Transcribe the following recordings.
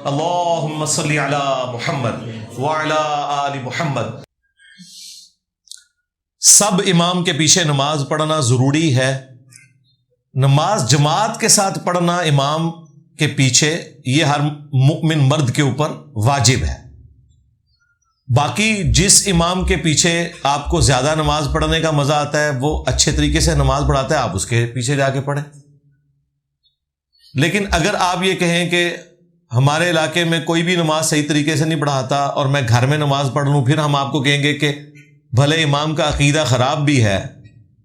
اللہم صلی علی محمد وعلی آل محمد۔ سب امام کے پیچھے نماز پڑھنا ضروری ہے۔ نماز جماعت کے ساتھ پڑھنا امام کے پیچھے یہ ہر مؤمن مرد کے اوپر واجب ہے۔ باقی جس امام کے پیچھے آپ کو زیادہ نماز پڑھنے کا مزہ آتا ہے، وہ اچھے طریقے سے نماز پڑھاتا ہے، آپ اس کے پیچھے جا کے پڑھیں۔ لیکن اگر آپ یہ کہیں کہ ہمارے علاقے میں کوئی بھی نماز صحیح طریقے سے نہیں پڑھاتا اور میں گھر میں نماز پڑھ لوں، پھر ہم آپ کو کہیں گے کہ بھلے امام کا عقیدہ خراب بھی ہے،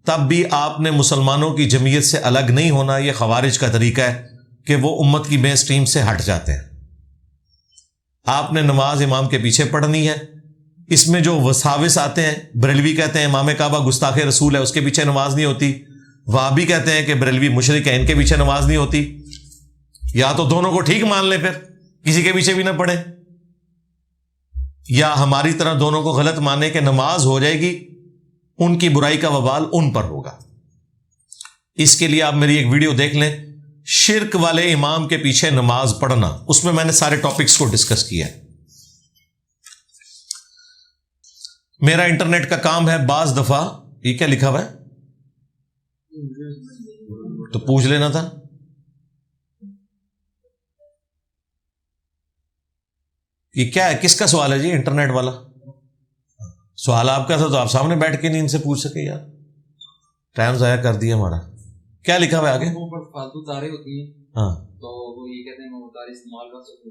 تب بھی آپ نے مسلمانوں کی جمعیت سے الگ نہیں ہونا۔ یہ خوارج کا طریقہ ہے کہ وہ امت کی مین سٹریم سے ہٹ جاتے ہیں۔ آپ نے نماز امام کے پیچھے پڑھنی ہے۔ اس میں جو وساوس آتے ہیں، بریلوی کہتے ہیں امام کعبہ گستاخ رسول ہے، اس کے پیچھے نماز نہیں ہوتی۔ وہابی کہتے ہیں کہ بریلوی مشرک ہے، ان کے پیچھے نماز نہیں ہوتی۔ یا تو دونوں کو ٹھیک مان لیں، پھر کسی کے پیچھے بھی نہ پڑھیں، یا ہماری طرح دونوں کو غلط مانے کہ نماز ہو جائے گی، ان کی برائی کا وبال ان پر ہوگا۔ اس کے لیے آپ میری ایک ویڈیو دیکھ لیں، شرک والے امام کے پیچھے نماز پڑھنا، اس میں میں نے سارے ٹاپکس کو ڈسکس کیا ہے۔ میرا انٹرنیٹ کا کام ہے، بعض دفعہ یہ کیا لکھا ہوا ہے تو پوچھ لینا تھا۔ یہ کیا ہے، کس کا سوال ہے جی؟ انٹرنیٹ والا سوال آپ کا تھا تو آپ سامنے بیٹھ کے نہیں ان سے پوچھ سکے؟ یار ٹائم ضائع کر دیا ہمارا۔ کیا لکھا ہوا ہے آگے؟ فالتو تاریں ہوتی ہیں، ہاں تو وہ یہ کہتے ہیں وہ تاریں استعمال کر سکتے۔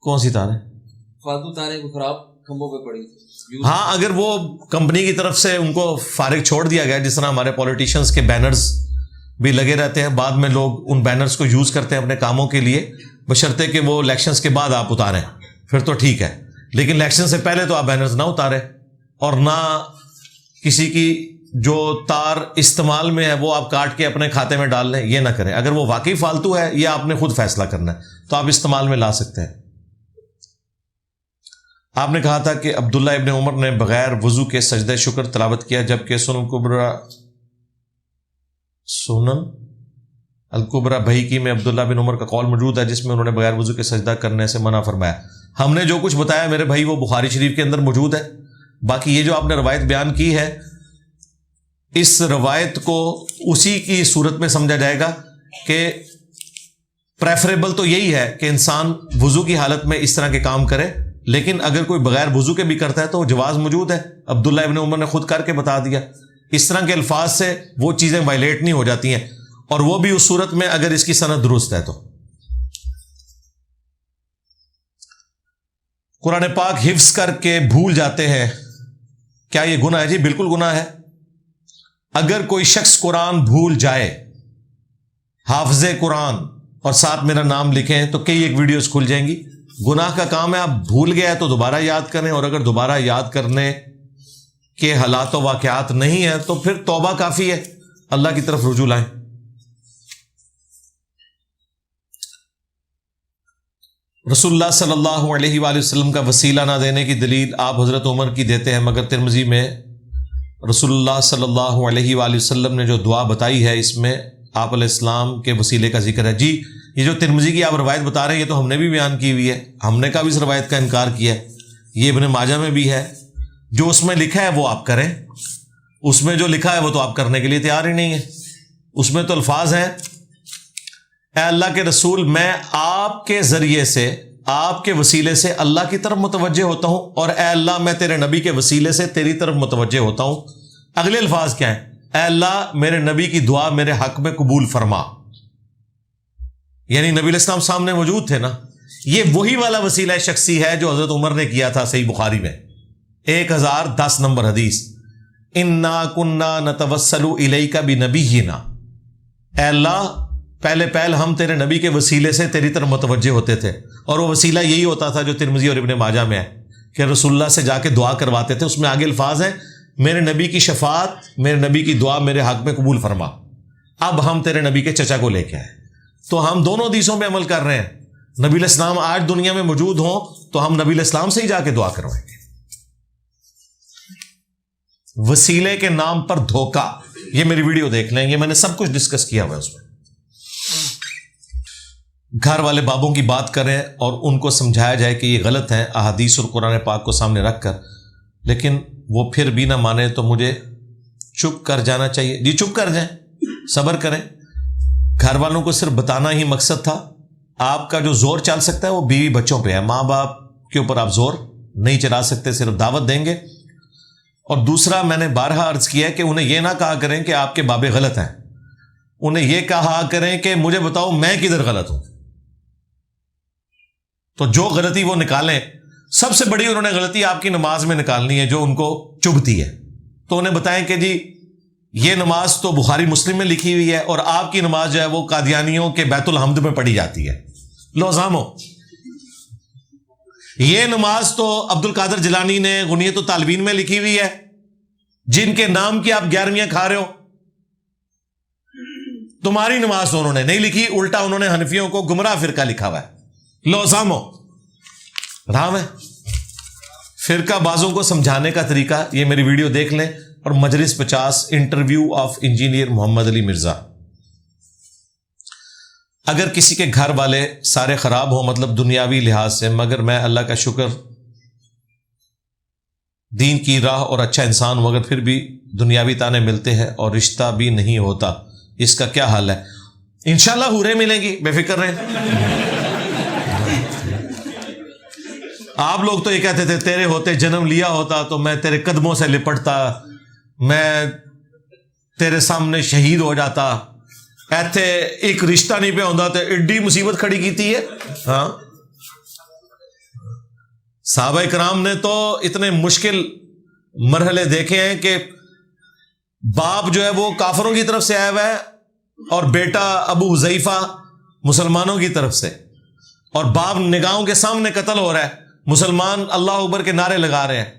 کون سی تاریں؟ فالتو تاریں کو خراب کھمبوں پہ پڑی۔ ہاں، اگر وہ کمپنی کی طرف سے ان کو فارغ چھوڑ دیا گیا، جس طرح ہمارے پولیٹیشنز کے بینرز بھی لگے رہتے ہیں، بعد میں لوگ ان بینرز کو یوز کرتے ہیں اپنے کاموں کے لیے، بشرطے کہ وہ الیکشنز کے بعد آپ اتاریں، پھر تو ٹھیک ہے۔ لیکن الیکشن سے پہلے تو آپ بینرز نہ اتاریں، اور نہ کسی کی جو تار استعمال میں ہے وہ آپ کاٹ کے اپنے کھاتے میں ڈال لیں، یہ نہ کریں۔ اگر وہ واقعی فالتو ہے، یہ آپ نے خود فیصلہ کرنا ہے، تو آپ استعمال میں لا سکتے ہیں۔ آپ نے کہا تھا کہ عبداللہ ابن عمر نے بغیر وضو کے سجدہ شکر تلاوت کیا، جبکہ سنن الکبرى بحیقی میں عبداللہ بن عمر کا قول موجود ہے، جس میں انہوں نے بغیر وضو کے سجدہ کرنے سے منع فرمایا۔ ہم نے جو کچھ بتایا میرے بھائی وہ بخاری شریف کے اندر موجود ہے۔ باقی یہ جو آپ نے روایت بیان کی ہے، اس روایت کو اسی کی صورت میں سمجھا جائے گا کہ پریفریبل تو یہی ہے کہ انسان وضو کی حالت میں اس طرح کے کام کرے، لیکن اگر کوئی بغیر وضو کے بھی کرتا ہے تو جواز موجود ہے۔ عبداللہ ابن عمر نے خود کر کے بتا دیا۔ اس طرح کے الفاظ سے وہ چیزیں وائلیٹ نہیں ہو جاتی ہیں، اور وہ بھی اس صورت میں اگر اس کی سند درست ہے تو۔ قرآن پاک حفظ کر کے بھول جاتے ہیں، کیا یہ گناہ ہے؟ جی بالکل گناہ ہے۔ اگر کوئی شخص قرآن بھول جائے، حافظ قرآن، اور ساتھ میرا نام لکھیں تو کئی ایک ویڈیوز کھل جائیں گی۔ گناہ کا کام ہے، آپ بھول گئے تو دوبارہ یاد کریں، اور اگر دوبارہ یاد کرنے کے حالات و واقعات نہیں ہیں تو پھر توبہ کافی ہے، اللہ کی طرف رجوع لائیں۔ رسول اللہ صلی اللہ علیہ وآلہ وسلم کا وسیلہ نہ دینے کی دلیل آپ حضرت عمر کی دیتے ہیں، مگر ترمذی میں رسول اللہ صلی اللہ علیہ وآلہ وسلم نے جو دعا بتائی ہے، اس میں آپ علیہ السلام کے وسیلے کا ذکر ہے۔ جی یہ جو ترمذی کی آپ روایت بتا رہے ہیں، یہ تو ہم نے بھی بیان کی ہوئی ہے، ہم نے کبھی اس روایت کا انکار کیا ہے۔ یہ ابن ماجہ میں بھی ہے، جو اس میں لکھا ہے وہ آپ کریں، اس میں جو لکھا ہے وہ تو آپ کرنے کے لیے تیار ہی نہیں ہے۔ اس میں تو الفاظ ہیں، اے اللہ کے رسول، میں آپ کے ذریعے سے، آپ کے وسیلے سے اللہ کی طرف متوجہ ہوتا ہوں، اور اے اللہ میں تیرے نبی کے وسیلے سے تیری طرف متوجہ ہوتا ہوں۔ اگلے الفاظ کیا ہیں؟ اے اللہ میرے نبی کی دعا میرے حق میں قبول فرما۔ یعنی نبی علیہ السلام سامنے موجود تھے نا۔ یہ وہی والا وسیلہ شخصی ہے جو حضرت عمر نے کیا تھا، صحیح بخاری میں 1010 نمبر حدیث، انا کنا نتوسل الیک بنبینا۔ اے اللہ پہلے ہم تیرے نبی کے وسیلے سے تیری طرف متوجہ ہوتے تھے، اور وہ وسیلہ یہی ہوتا تھا جو ترمذی اور ابن ماجہ میں ہے کہ رسول اللہ سے جا کے دعا کرواتے تھے۔ اس میں آگے الفاظ ہیں، میرے نبی کی شفاعت، میرے نبی کی دعا میرے حق میں قبول فرما۔ اب ہم تیرے نبی کے چچا کو لے کے آئے، تو ہم دونوں حدیثوں پہ عمل کر رہے ہیں۔ نبی علیہ السلام آج دنیا میں موجود ہوں تو ہم نبی علیہ السلام سے ہی جا کے دعا کروائیں گے۔ وسیلے کے نام پر دھوکہ، یہ میری ویڈیو دیکھ لیں، یہ میں نے سب کچھ ڈسکس کیا ہوا ہے اس میں۔ گھر والے بابوں کی بات کریں اور ان کو سمجھایا جائے کہ یہ غلط ہیں احادیث اور قرآن پاک کو سامنے رکھ کر، لیکن وہ پھر بھی نہ مانے تو مجھے چپ کر جانا چاہیے؟ جی چپ کر جائیں، صبر کریں. گھر والوں کو صرف بتانا ہی مقصد تھا. آپ کا جو زور چل سکتا ہے وہ بیوی بچوں پہ ہے، ماں باپ کے اوپر آپ زور نہیں چلا سکتے، صرف دعوت دیں گے. اور دوسرا، میں نے بارہا عرض کیا ہے کہ انہیں یہ نہ کہا کریں کہ آپ کے بابے غلط ہیں، انہیں یہ کہا کریں کہ مجھے بتاؤ میں کدھر غلط ہوں. تو جو غلطی وہ نکالیں، سب سے بڑی انہوں نے غلطی آپ کی نماز میں نکالنی ہے جو ان کو چبھتی ہے. تو انہیں بتائیں کہ جی یہ نماز تو بخاری مسلم میں لکھی ہوئی ہے اور آپ کی نماز جو ہے وہ قادیانیوں کے بیت الحمد میں پڑھی جاتی ہے. لو زامو، یہ نماز تو عبد القادر جیلانی نے غنیت الطالبین میں لکھی ہوئی ہے، جن کے نام کی آپ 11ویں کھا رہے ہو. تمہاری نماز تو انہوں نے نہیں لکھی، الٹا انہوں نے حنفیوں کو گمراہ فرقہ لکھا ہوا ہے. لو زامو، رام ہے. فرقہ بازوں کو سمجھانے کا طریقہ، یہ میری ویڈیو دیکھ لیں، اور مجلس 50 انٹرویو آف انجینئر محمد علی مرزا. اگر کسی کے گھر والے سارے خراب ہوں، مطلب دنیاوی لحاظ سے، مگر میں اللہ کا شکر دین کی راہ اور اچھا انسان ہوں، مگر پھر بھی دنیاوی تانے ملتے ہیں اور رشتہ بھی نہیں ہوتا، اس کا کیا حال ہے؟ انشاءاللہ حوریں ملیں گی، بے فکر رہیں. آپ لوگ تو یہ کہتے تھے تیرے ہوتے جنم لیا ہوتا تو میں تیرے قدموں سے لپٹتا، میں تیرے سامنے شہید ہو جاتا، ایتھے ایک رشتہ نہیں پہ ہوتا تو ایڈی مصیبت کھڑی کیتی ہے. ہاں، صحابہ کرام نے تو اتنے مشکل مرحلے دیکھے ہیں کہ باپ جو ہے وہ کافروں کی طرف سے آیا ہوا ہے اور بیٹا ابو حذیفہ مسلمانوں کی طرف سے، اور باپ نگاہوں کے سامنے قتل ہو رہا ہے، مسلمان اللہ اکبر کے نعرے لگا رہے ہیں.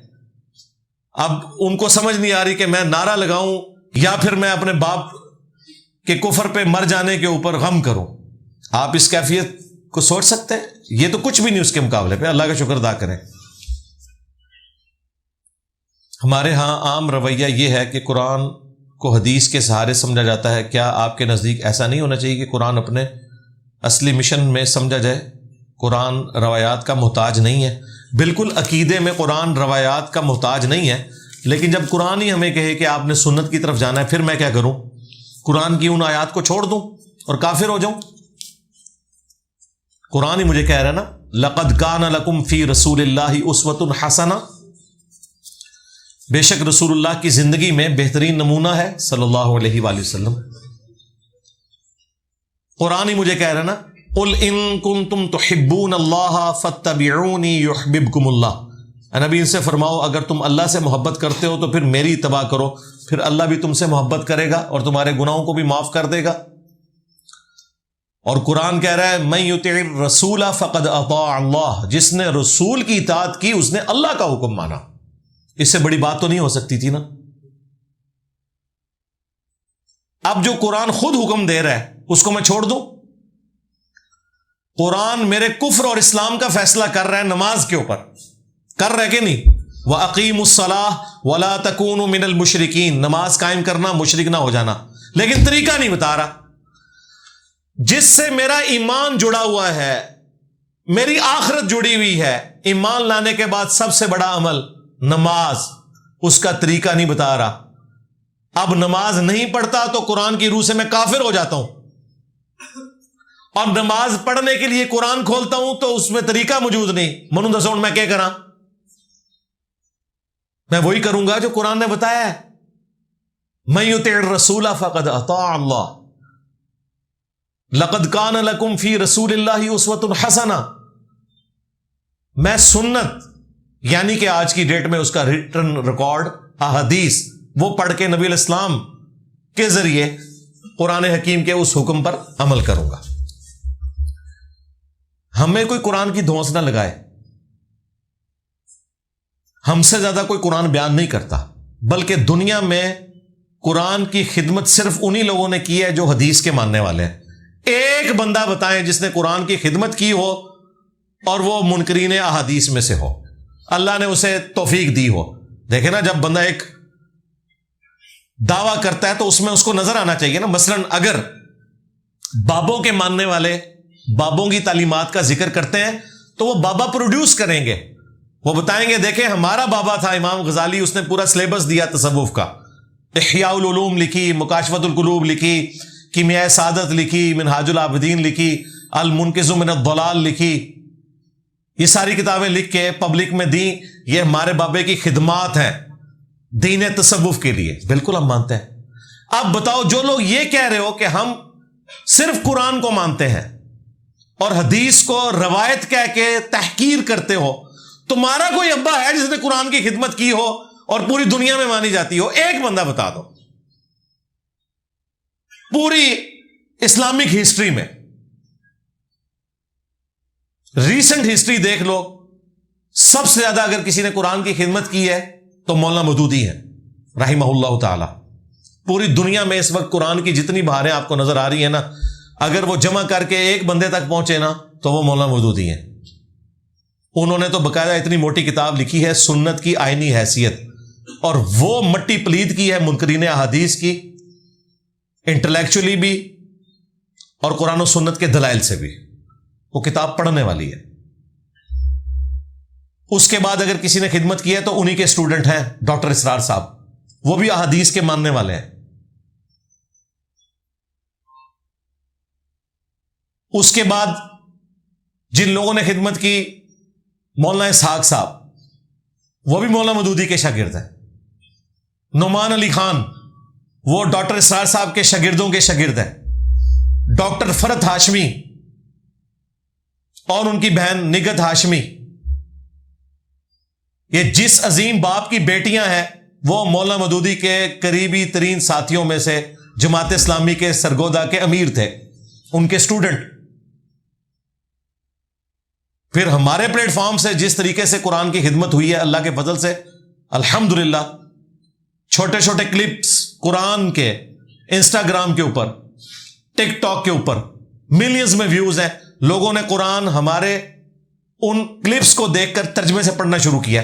اب ان کو سمجھ نہیں آ رہی کہ میں نعرہ لگاؤں یا پھر میں اپنے باپ کے کفر پہ مر جانے کے اوپر غم کروں. آپ اس کیفیت کو سوچ سکتے ہیں؟ یہ تو کچھ بھی نہیں اس کے مقابلے پہ. اللہ کا شکر ادا کریں. ہمارے ہاں عام رویہ یہ ہے کہ قرآن کو حدیث کے سہارے سمجھا جاتا ہے. کیا آپ کے نزدیک ایسا نہیں ہونا چاہیے کہ قرآن اپنے اصلی مشن میں سمجھا جائے؟ قرآن روایات کا محتاج نہیں ہے. بالکل عقیدے میں قرآن روایات کا محتاج نہیں ہے، لیکن جب قرآن ہی ہمیں کہے کہ آپ نے سنت کی طرف جانا ہے، پھر میں کیا کروں؟ قرآن کی ان آیات کو چھوڑ دوں اور کافر ہو جاؤں؟ قرآن ہی مجھے کہہ رہا ہے نا، لَقَدْ كَانَ لَكُمْ فِي رَسُولِ اللَّهِ أُسْوَةٌ حَسَنَةٌ، بے شک رسول اللہ کی زندگی میں بہترین نمونہ ہے صلی اللہ علیہ وآلہ وسلم. قرآن ہی مجھے کہہ رہا ہے نا، قُلْ إِن كُنتُمْ تُحِبُّونَ اللَّهَ فَاتَّبِعُونِي يُحْبِبْكُمُ اللَّهُ. نبی ان سے فرماؤ اگر تم اللہ سے محبت کرتے ہو تو پھر میری اتباع کرو، پھر اللہ بھی تم سے محبت کرے گا اور تمہارے گناہوں کو بھی معاف کر دے گا. اور قرآن کہہ رہا ہے مَن يُطِعِ الرَّسُولَ فَقَدْ أَطَاعَ اللَّهَ، جس نے رسول کی اطاعت کی اس نے اللہ کا حکم مانا. اس سے بڑی بات تو نہیں ہو سکتی تھی نا. اب جو قرآن خود حکم دے رہا ہے اس کو میں چھوڑ دوں؟ قرآن میرے کفر اور اسلام کا فیصلہ کر رہا ہے نماز کے اوپر، کر رہا ہے کہ نہیں؟ وَأَقِيمُوا الصَّلَاةَ وَلَا تَكُونُوا مِنَ الْمُشْرِكِينَ، نماز قائم کرنا، مشرک نہ ہو جانا. لیکن طریقہ نہیں بتا رہا. جس سے میرا ایمان جڑا ہوا ہے، میری آخرت جڑی ہوئی ہے، ایمان لانے کے بعد سب سے بڑا عمل نماز، اس کا طریقہ نہیں بتا رہا. اب نماز نہیں پڑھتا تو قرآن کی روح سے میں کافر ہو جاتا ہوں، اور نماز پڑھنے کے لیے قرآن کھولتا ہوں تو اس میں طریقہ موجود نہیں. منو دسو میں کیا کراں؟ میں وہی کروں گا جو قرآن نے بتایا ہے. مَن يُطِعِ الرَّسُولَ فَقَدْ أَطَاعَ اللَّهَ لَقَدْ كَانَ لَكُمْ فِي رَسُولِ اللَّهِ أُسْوَةٌ حَسَنَةٌ. میں سنت یعنی کہ آج کی ڈیٹ میں اس کا ریٹن ریکارڈ احادیث وہ پڑھ کے نبی علیہ السلام کے ذریعے قرآن حکیم کے اس حکم پر عمل کروں گا. ہمیں کوئی قرآن کی دھونس نہ لگائے. ہم سے زیادہ کوئی قرآن بیان نہیں کرتا، بلکہ دنیا میں قرآن کی خدمت صرف انہی لوگوں نے کی ہے جو حدیث کے ماننے والے ہیں. ایک بندہ بتائیں جس نے قرآن کی خدمت کی ہو اور وہ منکرین احادیث میں سے ہو، اللہ نے اسے توفیق دی ہو. دیکھیں نا، جب بندہ ایک دعویٰ کرتا ہے تو اس میں اس کو نظر آنا چاہیے نا. مثلا اگر بابوں کے ماننے والے بابوں کی تعلیمات کا ذکر کرتے ہیں تو وہ بابا پروڈیوس کریں گے, وہ بتائیں گے دیکھیں ہمارا بابا تھا امام غزالی, اس نے پورا سلیبس دیا تصوف کا, احیاء العلوم لکھی, مکاشفۃ القلوب لکھی, کیمیاء سعادت لکھی, منہاج العابدین لکھی, المنقذ من الضلال لکھی, یہ ساری کتابیں لکھ کے پبلک میں دیں. یہ ہمارے بابے کی خدمات ہیں دین تصوف کے لیے, بالکل ہم مانتے ہیں. اب بتاؤ جو لوگ یہ کہہ رہے ہو کہ ہم صرف قرآن کو مانتے ہیں اور حدیث کو روایت کہہ کے تحقیر کرتے ہو, تمہارا کوئی ابا ہے جس نے قرآن کی خدمت کی ہو اور پوری دنیا میں مانی جاتی ہو؟ ایک بندہ بتا دو پوری اسلامک ہسٹری میں. ریسنٹ ہسٹری دیکھ لو, سب سے زیادہ اگر کسی نے قرآن کی خدمت کی ہے تو مولانا مودودی ہے رحمہ اللہ تعالی. پوری دنیا میں اس وقت قرآن کی جتنی بہاریں آپ کو نظر آ رہی ہیں نا, اگر وہ جمع کر کے ایک بندے تک پہنچے نا تو وہ مولانا مودودی ہیں. انہوں نے تو باقاعدہ اتنی موٹی کتاب لکھی ہے سنت کی آئینی حیثیت, اور وہ مٹی پلید کی ہے منکرین احادیث کی, انٹلیکچولی بھی اور قرآن و سنت کے دلائل سے بھی. وہ کتاب پڑھنے والی ہے. اس کے بعد اگر کسی نے خدمت کی ہے تو انہی کے اسٹوڈنٹ ہیں ڈاکٹر اسرار صاحب, وہ بھی احادیث کے ماننے والے ہیں. اس کے بعد جن لوگوں نے خدمت کی, مولانا اسحاق صاحب, وہ بھی مولانا مودودی کے شاگرد ہیں. نعمان علی خان, وہ ڈاکٹر اسرار صاحب کے شاگردوں کے شاگرد ہیں. ڈاکٹر فرت ہاشمی اور ان کی بہن نگت ہاشمی, یہ جس عظیم باپ کی بیٹیاں ہیں وہ مولانا مودودی کے قریبی ترین ساتھیوں میں سے جماعت اسلامی کے سرگودا کے امیر تھے, ان کے اسٹوڈنٹ. پھر ہمارے پلیٹ فارم سے جس طریقے سے قرآن کی خدمت ہوئی ہے اللہ کے فضل سے الحمدللہ, چھوٹے چھوٹے کلپس قرآن کے انسٹاگرام کے اوپر, ٹک ٹاک کے اوپر ملینز میں ویوز ہیں. لوگوں نے قرآن ہمارے ان کلپس کو دیکھ کر ترجمے سے پڑھنا شروع کیا.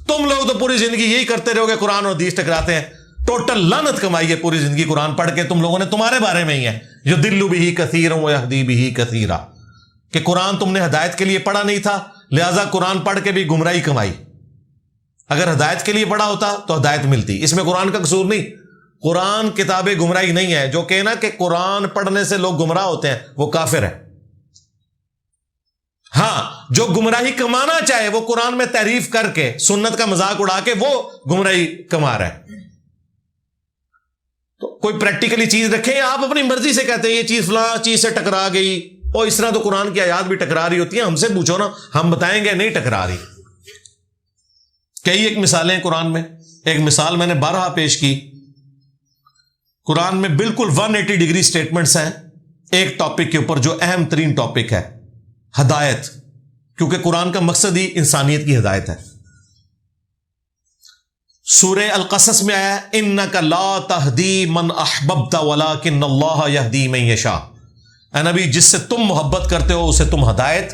تم لوگ تو پوری زندگی یہی کرتے رہو گے, قرآن اور حدیث ٹکراتے ہیں. ٹوٹل لعنت کمائی ہے پوری زندگی قرآن پڑھ کے. تم لوگوں نے, تمہارے بارے میں ہی ہے جو دلو بھی کثیرا ویہدی بھی کثیرا, کہ قرآن تم نے ہدایت کے لیے پڑھا نہیں تھا لہذا قرآن پڑھ کے بھی گمراہی کمائی. اگر ہدایت کے لیے پڑھا ہوتا تو ہدایت ملتی. اس میں قرآن کا قصور نہیں. قرآن کتاب گمراہی نہیں ہے. جو کہنا کہ قرآن پڑھنے سے لوگ گمراہ ہوتے ہیں وہ کافر ہے. ہاں, جو گمراہی کمانا چاہے وہ قرآن میں تعریف کر کے سنت کا مذاق اڑا کے وہ گمراہی کما رہا ہے. تو کوئی پریکٹیکلی چیز رکھیں. آپ اپنی مرضی سے کہتے ہیں یہ چیز فلاں چیز سے ٹکرا گئی, اور اس طرح تو قرآن کی آیات بھی ٹکرا رہی ہوتی ہیں. ہم سے پوچھو نا, ہم بتائیں گے نہیں ٹکرا رہی. کئی ایک مثالیں قرآن میں. ایک مثال میں نے 12 پیش کی. قرآن میں بالکل 180 ڈگری سٹیٹمنٹس ہیں ایک ٹاپک کے اوپر جو اہم ترین ٹاپک ہے, ہدایت. کیونکہ قرآن کا مقصد ہی انسانیت کی ہدایت ہے. سورہ القصص میں آیا انک لا تہدی من احببت ولکن اللہ یہدی من یشاء. اے نبی, جس سے تم محبت کرتے ہو اسے تم ہدایت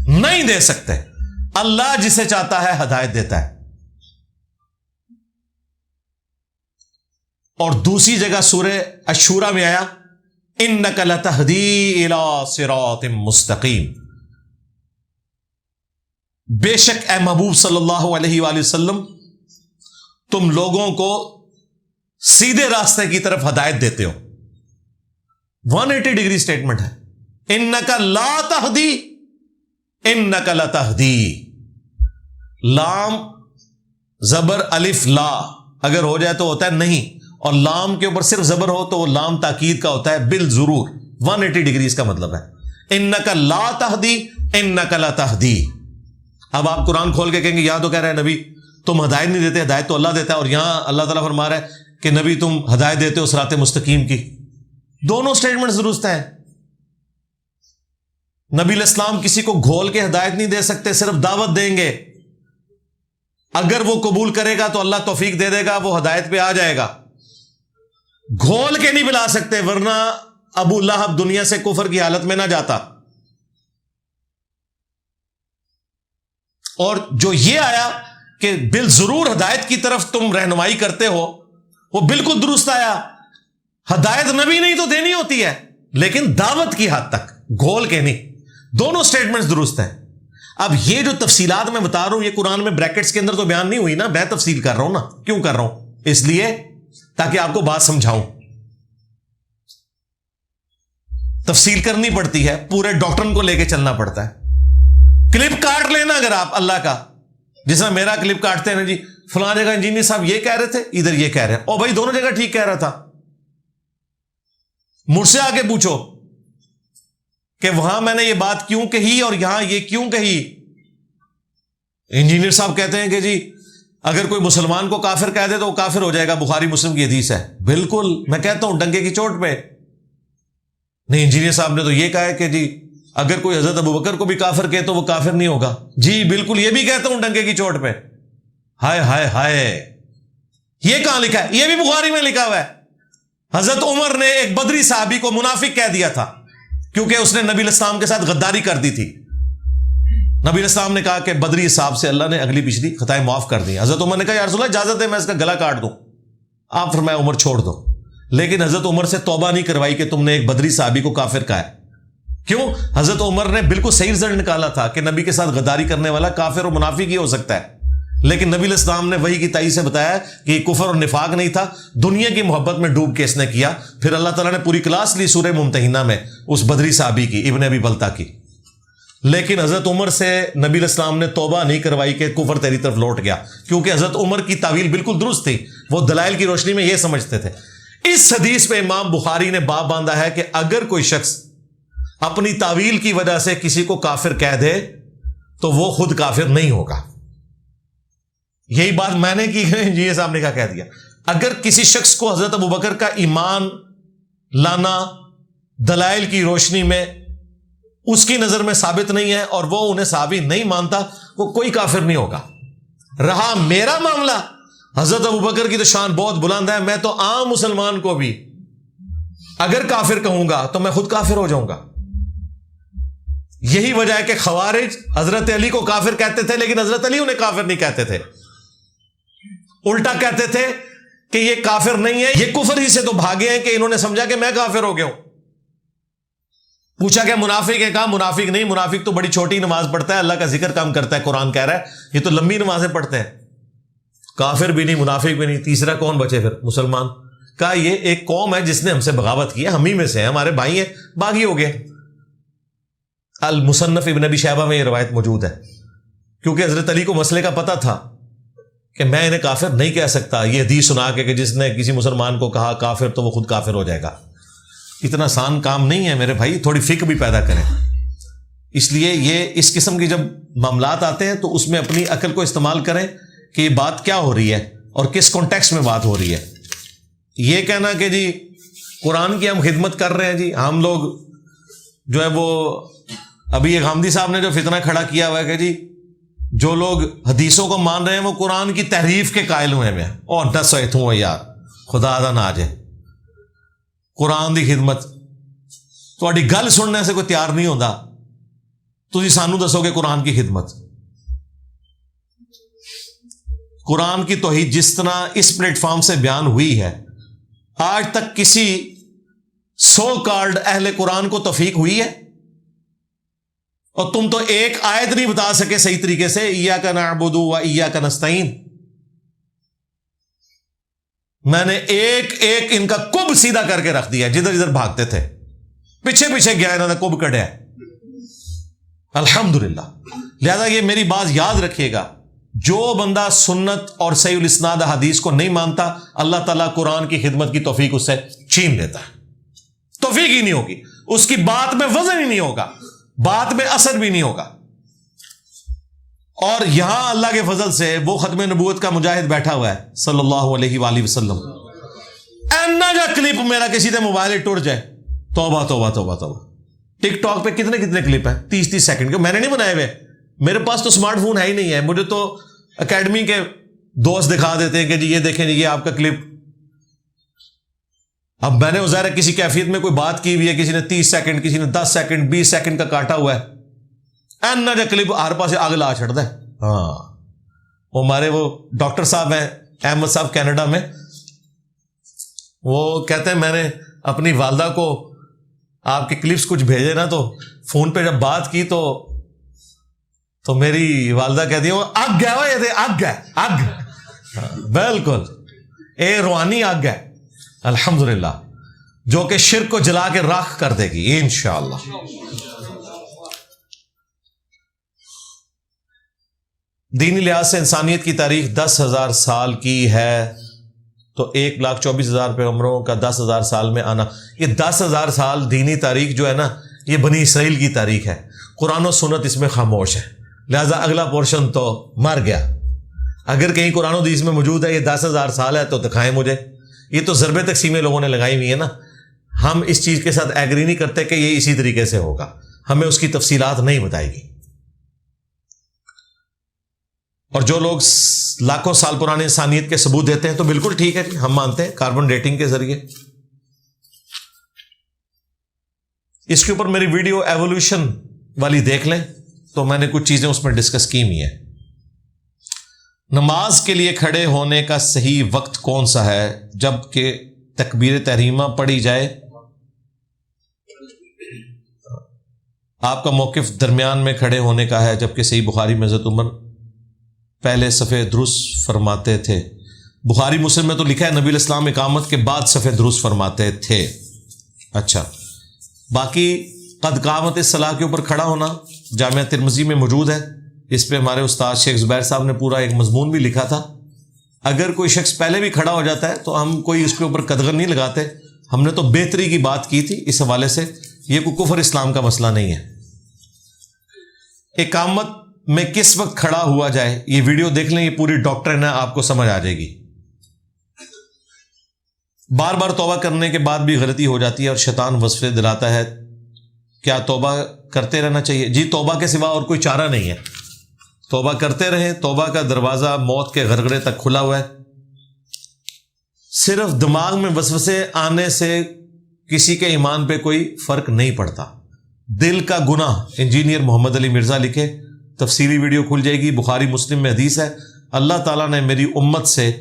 نہیں دے سکتے, اللہ جسے چاہتا ہے ہدایت دیتا ہے. اور دوسری جگہ سورہ الشورى میں آیا انک لتہدی الی صراط مستقیم. بے شک اے محبوب صلی اللہ علیہ وآلہ وسلم تم لوگوں کو سیدھے راستے کی طرف ہدایت دیتے ہو. 180 ڈگری سٹیٹمنٹ ہے. انک لا تہدی, انک لتہدی. لام زبر الف لا اگر ہو جائے تو ہوتا ہے نہیں, اور لام کے اوپر صرف زبر ہو تو وہ لام تاکید کا ہوتا ہے بالضرور. 180 ڈگری اس کا مطلب ہے. انک لا تہدی انک لتہدی. اب آپ قرآن کھول کے کہیں گے یہاں تو کہہ رہے ہیں نبی تم ہدایت نہیں دیتے, ہدایت تو اللہ دیتا ہے, اور یہاں اللہ تعالیٰ فرما رہا ہے کہ نبی تم ہدایت دیتے ہو صراط مستقیم کی. دونوں سٹیٹمنٹ درست ہیں. نبی علیہ السلام کسی کو گھول کے ہدایت نہیں دے سکتے, صرف دعوت دیں گے. اگر وہ قبول کرے گا تو اللہ توفیق دے دے گا, وہ ہدایت پہ آ جائے گا. گھول کے نہیں پلا سکتے, ورنہ ابو لہب دنیا سے کفر کی حالت میں نہ جاتا. اور جو یہ آیا کہ بالضرور ہدایت کی طرف تم رہنمائی کرتے ہو, وہ بالکل درست آیا. ہدایت نبی نہیں تو دینی ہوتی ہے, لیکن دعوت کی حد تک, گھول کے نہیں. دونوں سٹیٹمنٹس درست ہیں. اب یہ جو تفصیلات میں بتا رہا ہوں یہ قرآن میں بریکٹس کے اندر تو بیان نہیں ہوئی نا, میں تفصیل کر رہا ہوں نا. کیوں کر رہا ہوں؟ اس لیے تاکہ آپ کو بات سمجھاؤں. تفصیل کرنی پڑتی ہے, پورے ڈاکٹرن کو لے کے چلنا پڑتا ہے. کلپ کاٹ لینا اگر آپ اللہ کا, جس طرح میرا کلپ کاٹتے ہیں نا, جی فلاں جگہ انجینئر صاحب یہ کہہ رہے تھے, ادھر یہ کہہ رہے ہیں, او بھائی دونوں جگہ ٹھیک کہہ رہا تھا. مجھ سے آ کے پوچھو کہ وہاں میں نے یہ بات کیوں کہی اور یہاں یہ کیوں کہی. انجینئر صاحب کہتے ہیں کہ جی اگر کوئی مسلمان کو کافر کہہ دے تو وہ کافر ہو جائے گا, بخاری مسلم کی حدیث ہے. بالکل, میں کہتا ہوں ڈنکے کی چوٹ پہ. نہیں, انجینئر صاحب نے تو یہ کہا ہے کہ جی اگر کوئی حضرت ابوبکر کو بھی کافر کہے تو وہ کافر نہیں ہوگا. جی بالکل, یہ بھی کہتا ہوں ڈنکے کی چوٹ پہ. ہائے ہائے ہائے, یہ کہاں لکھا ہے؟ یہ بھی بخاری میں لکھا ہوا ہے. حضرت عمر نے ایک بدری صحابی کو منافق کہہ دیا تھا کیونکہ اس نے نبی الاسلام کے ساتھ غداری کر دی تھی. نبی الاسلام نے کہا کہ بدری صاحب سے اللہ نے اگلی پچھلی خطائیں معاف کر دی. حضرت عمر نے کہا یا رسول اللہ اجازت ہے میں اس کا گلا کاٹ دوں. آپ فرمایا عمر چھوڑ دو. لیکن حضرت عمر سے توبہ نہیں کروائی کہ تم نے ایک بدری صحابی کو کافر کہا ہے. کیوں؟ حضرت عمر نے بالکل صحیح رزلٹ نکالا تھا کہ نبی کے ساتھ غداری کرنے والا کافر اور منافق ہی ہو سکتا ہے. لیکن نبی الاسلام نے وحی کی تائید سے بتایا کہ یہ کفر اور نفاق نہیں تھا, دنیا کی محبت میں ڈوب کے اس نے کیا. پھر اللہ تعالیٰ نے پوری کلاس لی سورہ ممتحنہ میں اس بدری صحابی کی, ابن ابی بلتہ کی. لیکن حضرت عمر سے نبی الاسلام نے توبہ نہیں کروائی کہ کفر تیری طرف لوٹ گیا, کیونکہ حضرت عمر کی تعویل بالکل درست تھی. وہ دلائل کی روشنی میں یہ سمجھتے تھے. اس حدیث پہ امام بخاری نے باب باندھا ہے کہ اگر کوئی شخص اپنی تعویل کی وجہ سے کسی کو کافر کہہ دے تو وہ خود کافر نہیں ہوگا. یہی بات میں نے کی ہے, جی صاحب نے کہہ دیا. اگر کسی شخص کو حضرت ابوبکر کا ایمان لانا دلائل کی روشنی میں اس کی نظر میں ثابت نہیں ہے اور وہ انہیں صحابی نہیں مانتا, وہ کوئی کافر نہیں ہوگا. رہا میرا معاملہ, حضرت ابوبکر کی تو شان بہت بلند ہے, میں تو عام مسلمان کو بھی اگر کافر کہوں گا تو میں خود کافر ہو جاؤں گا. یہی وجہ ہے کہ خوارج حضرت علی کو کافر کہتے تھے لیکن حضرت علی انہیں کافر نہیں کہتے تھے, الٹا کہتے تھے کہ یہ کافر نہیں ہے, یہ کفر ہی سے تو بھاگے ہیں کہ انہوں نے سمجھا کہ میں کافر ہو گیا ہوں. پوچھا کہ منافق ہے, کہا منافق نہیں, منافق تو بڑی چھوٹی نماز پڑھتا ہے, اللہ کا ذکر کم کرتا ہے, قرآن کہہ رہا ہے یہ تو لمبی نمازیں پڑھتے ہیں. کافر بھی نہیں, منافق بھی نہیں, تیسرا کون بچے پھر؟ مسلمان. کہا یہ ایک قوم ہے جس نے ہم سے بغاوت کی ہے, ہم ہی میں سے ہیں, ہمارے بھائی ہیں, باغی ہو گئے. المصنف ابن ابی شیبہ میں یہ روایت موجود ہے, کیونکہ حضرت علی کو مسئلے کا پتہ تھا کہ میں انہیں کافر نہیں کہہ سکتا یہ حدیث سنا کے کہ جس نے کسی مسلمان کو کہا کافر تو وہ خود کافر ہو جائے گا. اتنا آسان کام نہیں ہے میرے بھائی, تھوڑی فکر بھی پیدا کریں. اس لیے یہ اس قسم کی جب معاملات آتے ہیں تو اس میں اپنی عقل کو استعمال کریں کہ یہ بات کیا ہو رہی ہے اور کس کانٹیکسٹ میں بات ہو رہی ہے. یہ کہنا کہ جی قرآن کی ہم خدمت کر رہے ہیں, جی ہم لوگ جو ہے وہ ابھی یہ غامدی صاحب نے جو فتنہ کھڑا کیا ہوا ہے کہ جی جو لوگ حدیثوں کو مان رہے ہیں وہ قرآن کی تحریف کے قائل ہوئے ہیں. اور دس ہوں یار خدا دا نہ آ جائے, قرآن دی خدمت تھوڑی گل سننے سے کوئی تیار نہیں ہوتا, تسی سانو دسو گے قرآن کی خدمت. قرآن کی توحید جس طرح اس پلیٹ فارم سے بیان ہوئی ہے, آج تک کسی سو کالڈ اہل قرآن کو توفیق ہوئی ہے؟ اور تم تو ایک آیت نہیں بتا سکے صحیح طریقے سے, ایاک نعبد و ایاک نستعین. میں نے ایک ایک ان کا کب سیدھا کر کے رکھ دیا, جدھر جدھر بھاگتے تھے پیچھے پیچھے گیا انہوں نے کب کڑیا. الحمدللہ. لہذا یہ میری بات یاد رکھیے گا, جو بندہ سنت اور صحیح الاسناد حدیث کو نہیں مانتا اللہ تعالیٰ قرآن کی خدمت کی توفیق اس سے چھین لیتا ہے. توفیق ہی نہیں ہوگی, اس کی بات میں وزن ہی نہیں ہوگا, بات میں اثر بھی نہیں ہوگا. اور یہاں اللہ کے فضل سے وہ ختم نبوت کا مجاہد بیٹھا ہوا ہے صلی اللہ علیہ وآلہ وسلم, اینا جا کلپ میرا کسی دے موبائل ٹوٹ جائے, توبہ توبہ توبہ توبہ. ٹک ٹاک پہ کتنے کلپ ہیں 30 سیکنڈ کے, میں نے نہیں بنائے ہوئے, میرے پاس تو اسمارٹ فون ہے ہی نہیں ہے. مجھے تو اکیڈمی کے دوست دکھا دیتے ہیں کہ جی یہ دیکھیں جی یہ آپ کا کلپ. اب میں نے ظاہر کسی کیفیت میں کوئی بات کی ہوئی ہے, کسی نے 30 سیکنڈ, کسی نے 10 سیکنڈ 20 سیکنڈ کا کاٹا ہوا ہے, اینا جا کلپ ہر پاس آگ لا چھڑ دے. ہاں وہ ہمارے وہ ڈاکٹر صاحب ہیں احمد صاحب کینیڈا میں, وہ کہتے ہیں میں نے اپنی والدہ کو آپ کے کلپس کچھ بھیجے نا تو فون پہ جب بات کی تو میری والدہ کہتی ہے وہ آگ گیا ہوا یہ آگ گیا آگ، بالکل اے روحانی آگ ہے الحمدللہ، جو کہ شرک کو جلا کے راکھ کر دے گی انشاءاللہ۔ دینی لحاظ سے انسانیت کی تاریخ 10,000 سال کی ہے، تو 1,24,000 پیغمبروں کا 10,000 سال میں آنا، یہ 10,000 سال دینی تاریخ جو ہے نا، یہ بنی اسرائیل کی تاریخ ہے، قرآن و سنت اس میں خاموش ہے، لہذا اگلا پورشن تو مر گیا۔ اگر کہیں قرآن و حدیث میں موجود ہے یہ 10,000 سال ہے تو دکھائیں مجھے، یہ تو ضرب تقسیمیں لوگوں نے لگائی ہوئی ہے نا، ہم اس چیز کے ساتھ ایگری نہیں کرتے کہ یہ اسی طریقے سے ہوگا، ہمیں اس کی تفصیلات نہیں بتائے گی۔ اور جو لوگ لاکھوں سال پرانے انسانیت کے ثبوت دیتے ہیں تو بالکل ٹھیک ہے، ہم مانتے ہیں کاربن ڈیٹنگ کے ذریعے۔ اس کے اوپر میری ویڈیو ایوولوشن والی دیکھ لیں تو میں نے کچھ چیزیں اس میں ڈسکس کی ہوئی ہیں۔ نماز کے لیے کھڑے ہونے کا صحیح وقت کون سا ہے؟ جب کہ تکبیر تحریمہ پڑھی جائے۔ آپ کا موقف درمیان میں کھڑے ہونے کا ہے، جبکہ صحیح بخاری میں حضرت عمر پہلے صفے درست فرماتے تھے۔ بخاری مسلم میں تو لکھا ہے نبی الاسلام اقامت کے بعد صفے درست فرماتے تھے۔ اچھا، باقی قد قامت الصلاۃ کے اوپر کھڑا ہونا جامعہ ترمذی میں موجود ہے، اس پہ ہمارے استاد شیخ زبیر صاحب نے پورا ایک مضمون بھی لکھا تھا۔ اگر کوئی شخص پہلے بھی کھڑا ہو جاتا ہے تو ہم کوئی اس کے اوپر قدغن نہیں لگاتے، ہم نے تو بہتری کی بات کی تھی، اس حوالے سے یہ کوئی کفر اسلام کا مسئلہ نہیں ہے۔ اقامت میں کس وقت کھڑا ہوا جائے، یہ ویڈیو دیکھ لیں، یہ پوری ڈاکٹرن ہے، آپ کو سمجھ آ جائے گی۔ بار بار توبہ کرنے کے بعد بھی غلطی ہو جاتی ہے اور شیطان وسوسے دلاتا ہے، کیا توبہ کرتے رہنا چاہیے؟ جی، توبہ کے سوا اور کوئی چارہ نہیں ہے، توبہ کرتے رہیں، توبہ کا دروازہ موت کے غرغرے تک کھلا ہوا ہے۔ صرف دماغ میں وسوسے آنے سے کسی کے ایمان پہ کوئی فرق نہیں پڑتا۔ دل کا گناہ، انجینئر محمد علی مرزا لکھے، تفصیلی ویڈیو کھل جائے گی، بخاری مسلم میں حدیث ہے، اللہ تعالیٰ نے میری امت سے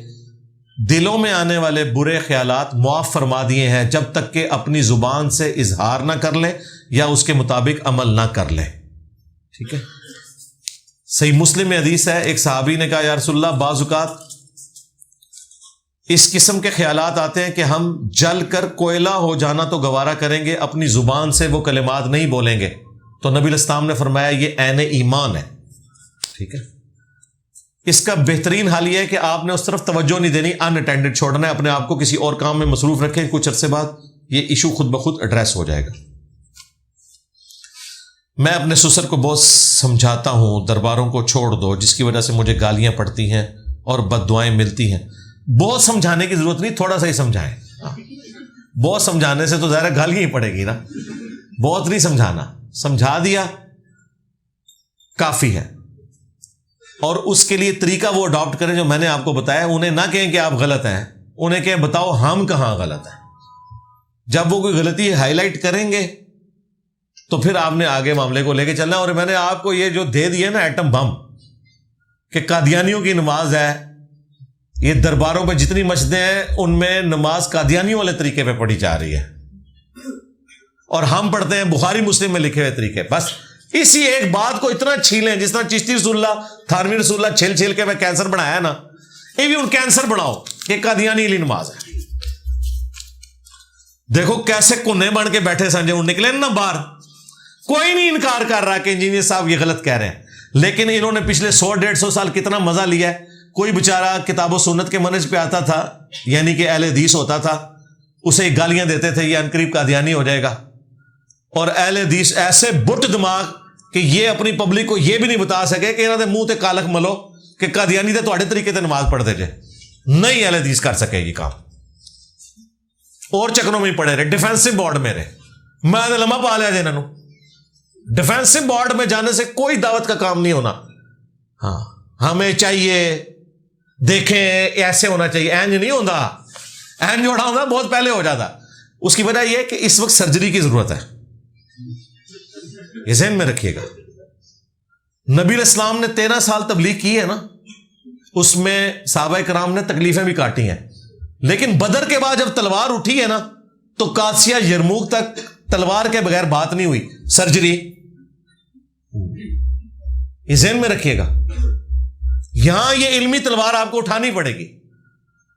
دلوں میں آنے والے برے خیالات معاف فرما دیے ہیں جب تک کہ اپنی زبان سے اظہار نہ کر لے یا اس کے مطابق عمل نہ کر لے۔ ٹھیک ہے، صحیح مسلم میں حدیث ہے، ایک صحابی نے کہا یا رسول اللہ، بعض اوقات اس قسم کے خیالات آتے ہیں کہ ہم جل کر کوئلہ ہو جانا تو گوارا کریں گے، اپنی زبان سے وہ کلمات نہیں بولیں گے، تو نبی الاسلام نے فرمایا یہ عین ایمان ہے۔ ٹھیک ہے، اس کا بہترین حال یہ ہے کہ آپ نے اس طرف توجہ نہیں دینی، ان اٹینڈڈ چھوڑنا ہے، اپنے آپ کو کسی اور کام میں مصروف رکھیں، کچھ عرصے بعد یہ ایشو خود بخود ایڈریس ہو جائے گا۔ میں اپنے سسر کو بہت سمجھاتا ہوں درباروں کو چھوڑ دو، جس کی وجہ سے مجھے گالیاں پڑتی ہیں اور بد دعائیں ملتی ہیں۔ بہت سمجھانے کی ضرورت نہیں، تھوڑا سا ہی سمجھائیں۔ بہت سمجھانے سے تو ظاہر گالیاں ہی پڑے گی نا، بہت نہیں سمجھانا، سمجھا دیا کافی ہے۔ اور اس کے لیے طریقہ وہ اڈاپٹ کریں جو میں نے آپ کو بتایا، انہیں نہ کہیں کہ آپ غلط ہیں، انہیں کہیں بتاؤ ہم کہاں غلط ہیں۔ جب وہ کوئی غلطی ہائی لائٹ کریں گے تو پھر آپ نے آگے معاملے کو لے کے چلنا ہے۔ اور میں نے آپ کو یہ جو دے دیا نا ایٹم بم، کہ قادیانیوں کی نماز ہے، یہ درباروں پہ جتنی مسجدیں ہیں ان میں نماز قادیانیوں والے طریقے پہ پڑھی جا رہی ہے، اور ہم پڑھتے ہیں بخاری مسلم میں لکھے ہوئے طریقے۔ بس اسی ایک بات کو اتنا چھیلیں، جس طرح چشتی رسول اللہ، تھانوی رسول اللہ چھیل چھیل کے میں کینسر بنایا نا، یہ بھی ان کینسر بناؤ کہ قادیانی علی نماز ہے۔ دیکھو کیسے کنے بن کے بیٹھے سنجے، ان نکلے نا باہر، کوئی نہیں انکار کر رہا کہ انجینئر صاحب یہ غلط کہہ رہے ہیں، لیکن انہوں نے پچھلے 100-150 سال کتنا مزہ لیا ہے۔ کوئی بیچارہ کتاب و سنت کے منہج پہ آتا تھا، یعنی کہ اہل حدیث ہوتا تھا، اسے گالیاں دیتے تھے یہ عنقریب قادیانی ہو جائے گا، اور اہل حدیث ایسے بٹ دماغ کہ یہ اپنی پبلک کو یہ بھی نہیں بتا سکے کہ انہوں نے منہ تے کالک ملو کہ قادیانی تے تواڈے طریقے تے نماز پڑھتے جے، نہیں اہل حدیث کر سکے یہ کام، اور چکروں میں پڑے رہے۔ ڈیفینسو بورڈ میرے، میں نے لمحہ پا لیا جی انہوں، ڈیفینسو بورڈ میں جانے سے کوئی دعوت کا کام نہیں ہونا۔ ہاں، ہمیں چاہیے دیکھیں ایسے ہونا چاہیے، اینج نہیں ہوتا، اینج جوڑا ہوتا بہت پہلے ہو جاتا۔ اس کی وجہ یہ ہے کہ اس وقت سرجری کی ضرورت ہے، یہ ذہن میں رکھیے گا۔ نبی الاسلام نے 13 سال تبلیغ کی ہے نا، اس میں صحابہ کرام نے تکلیفیں بھی کاٹی ہیں، لیکن بدر کے بعد جب تلوار اٹھی ہے نا تو قادسیہ یرموک تک تلوار کے بغیر بات نہیں ہوئی. سرجری یہ ذہن میں رکھیے گا. یہاں یہ علمی تلوار آپ کو اٹھانی پڑے گی.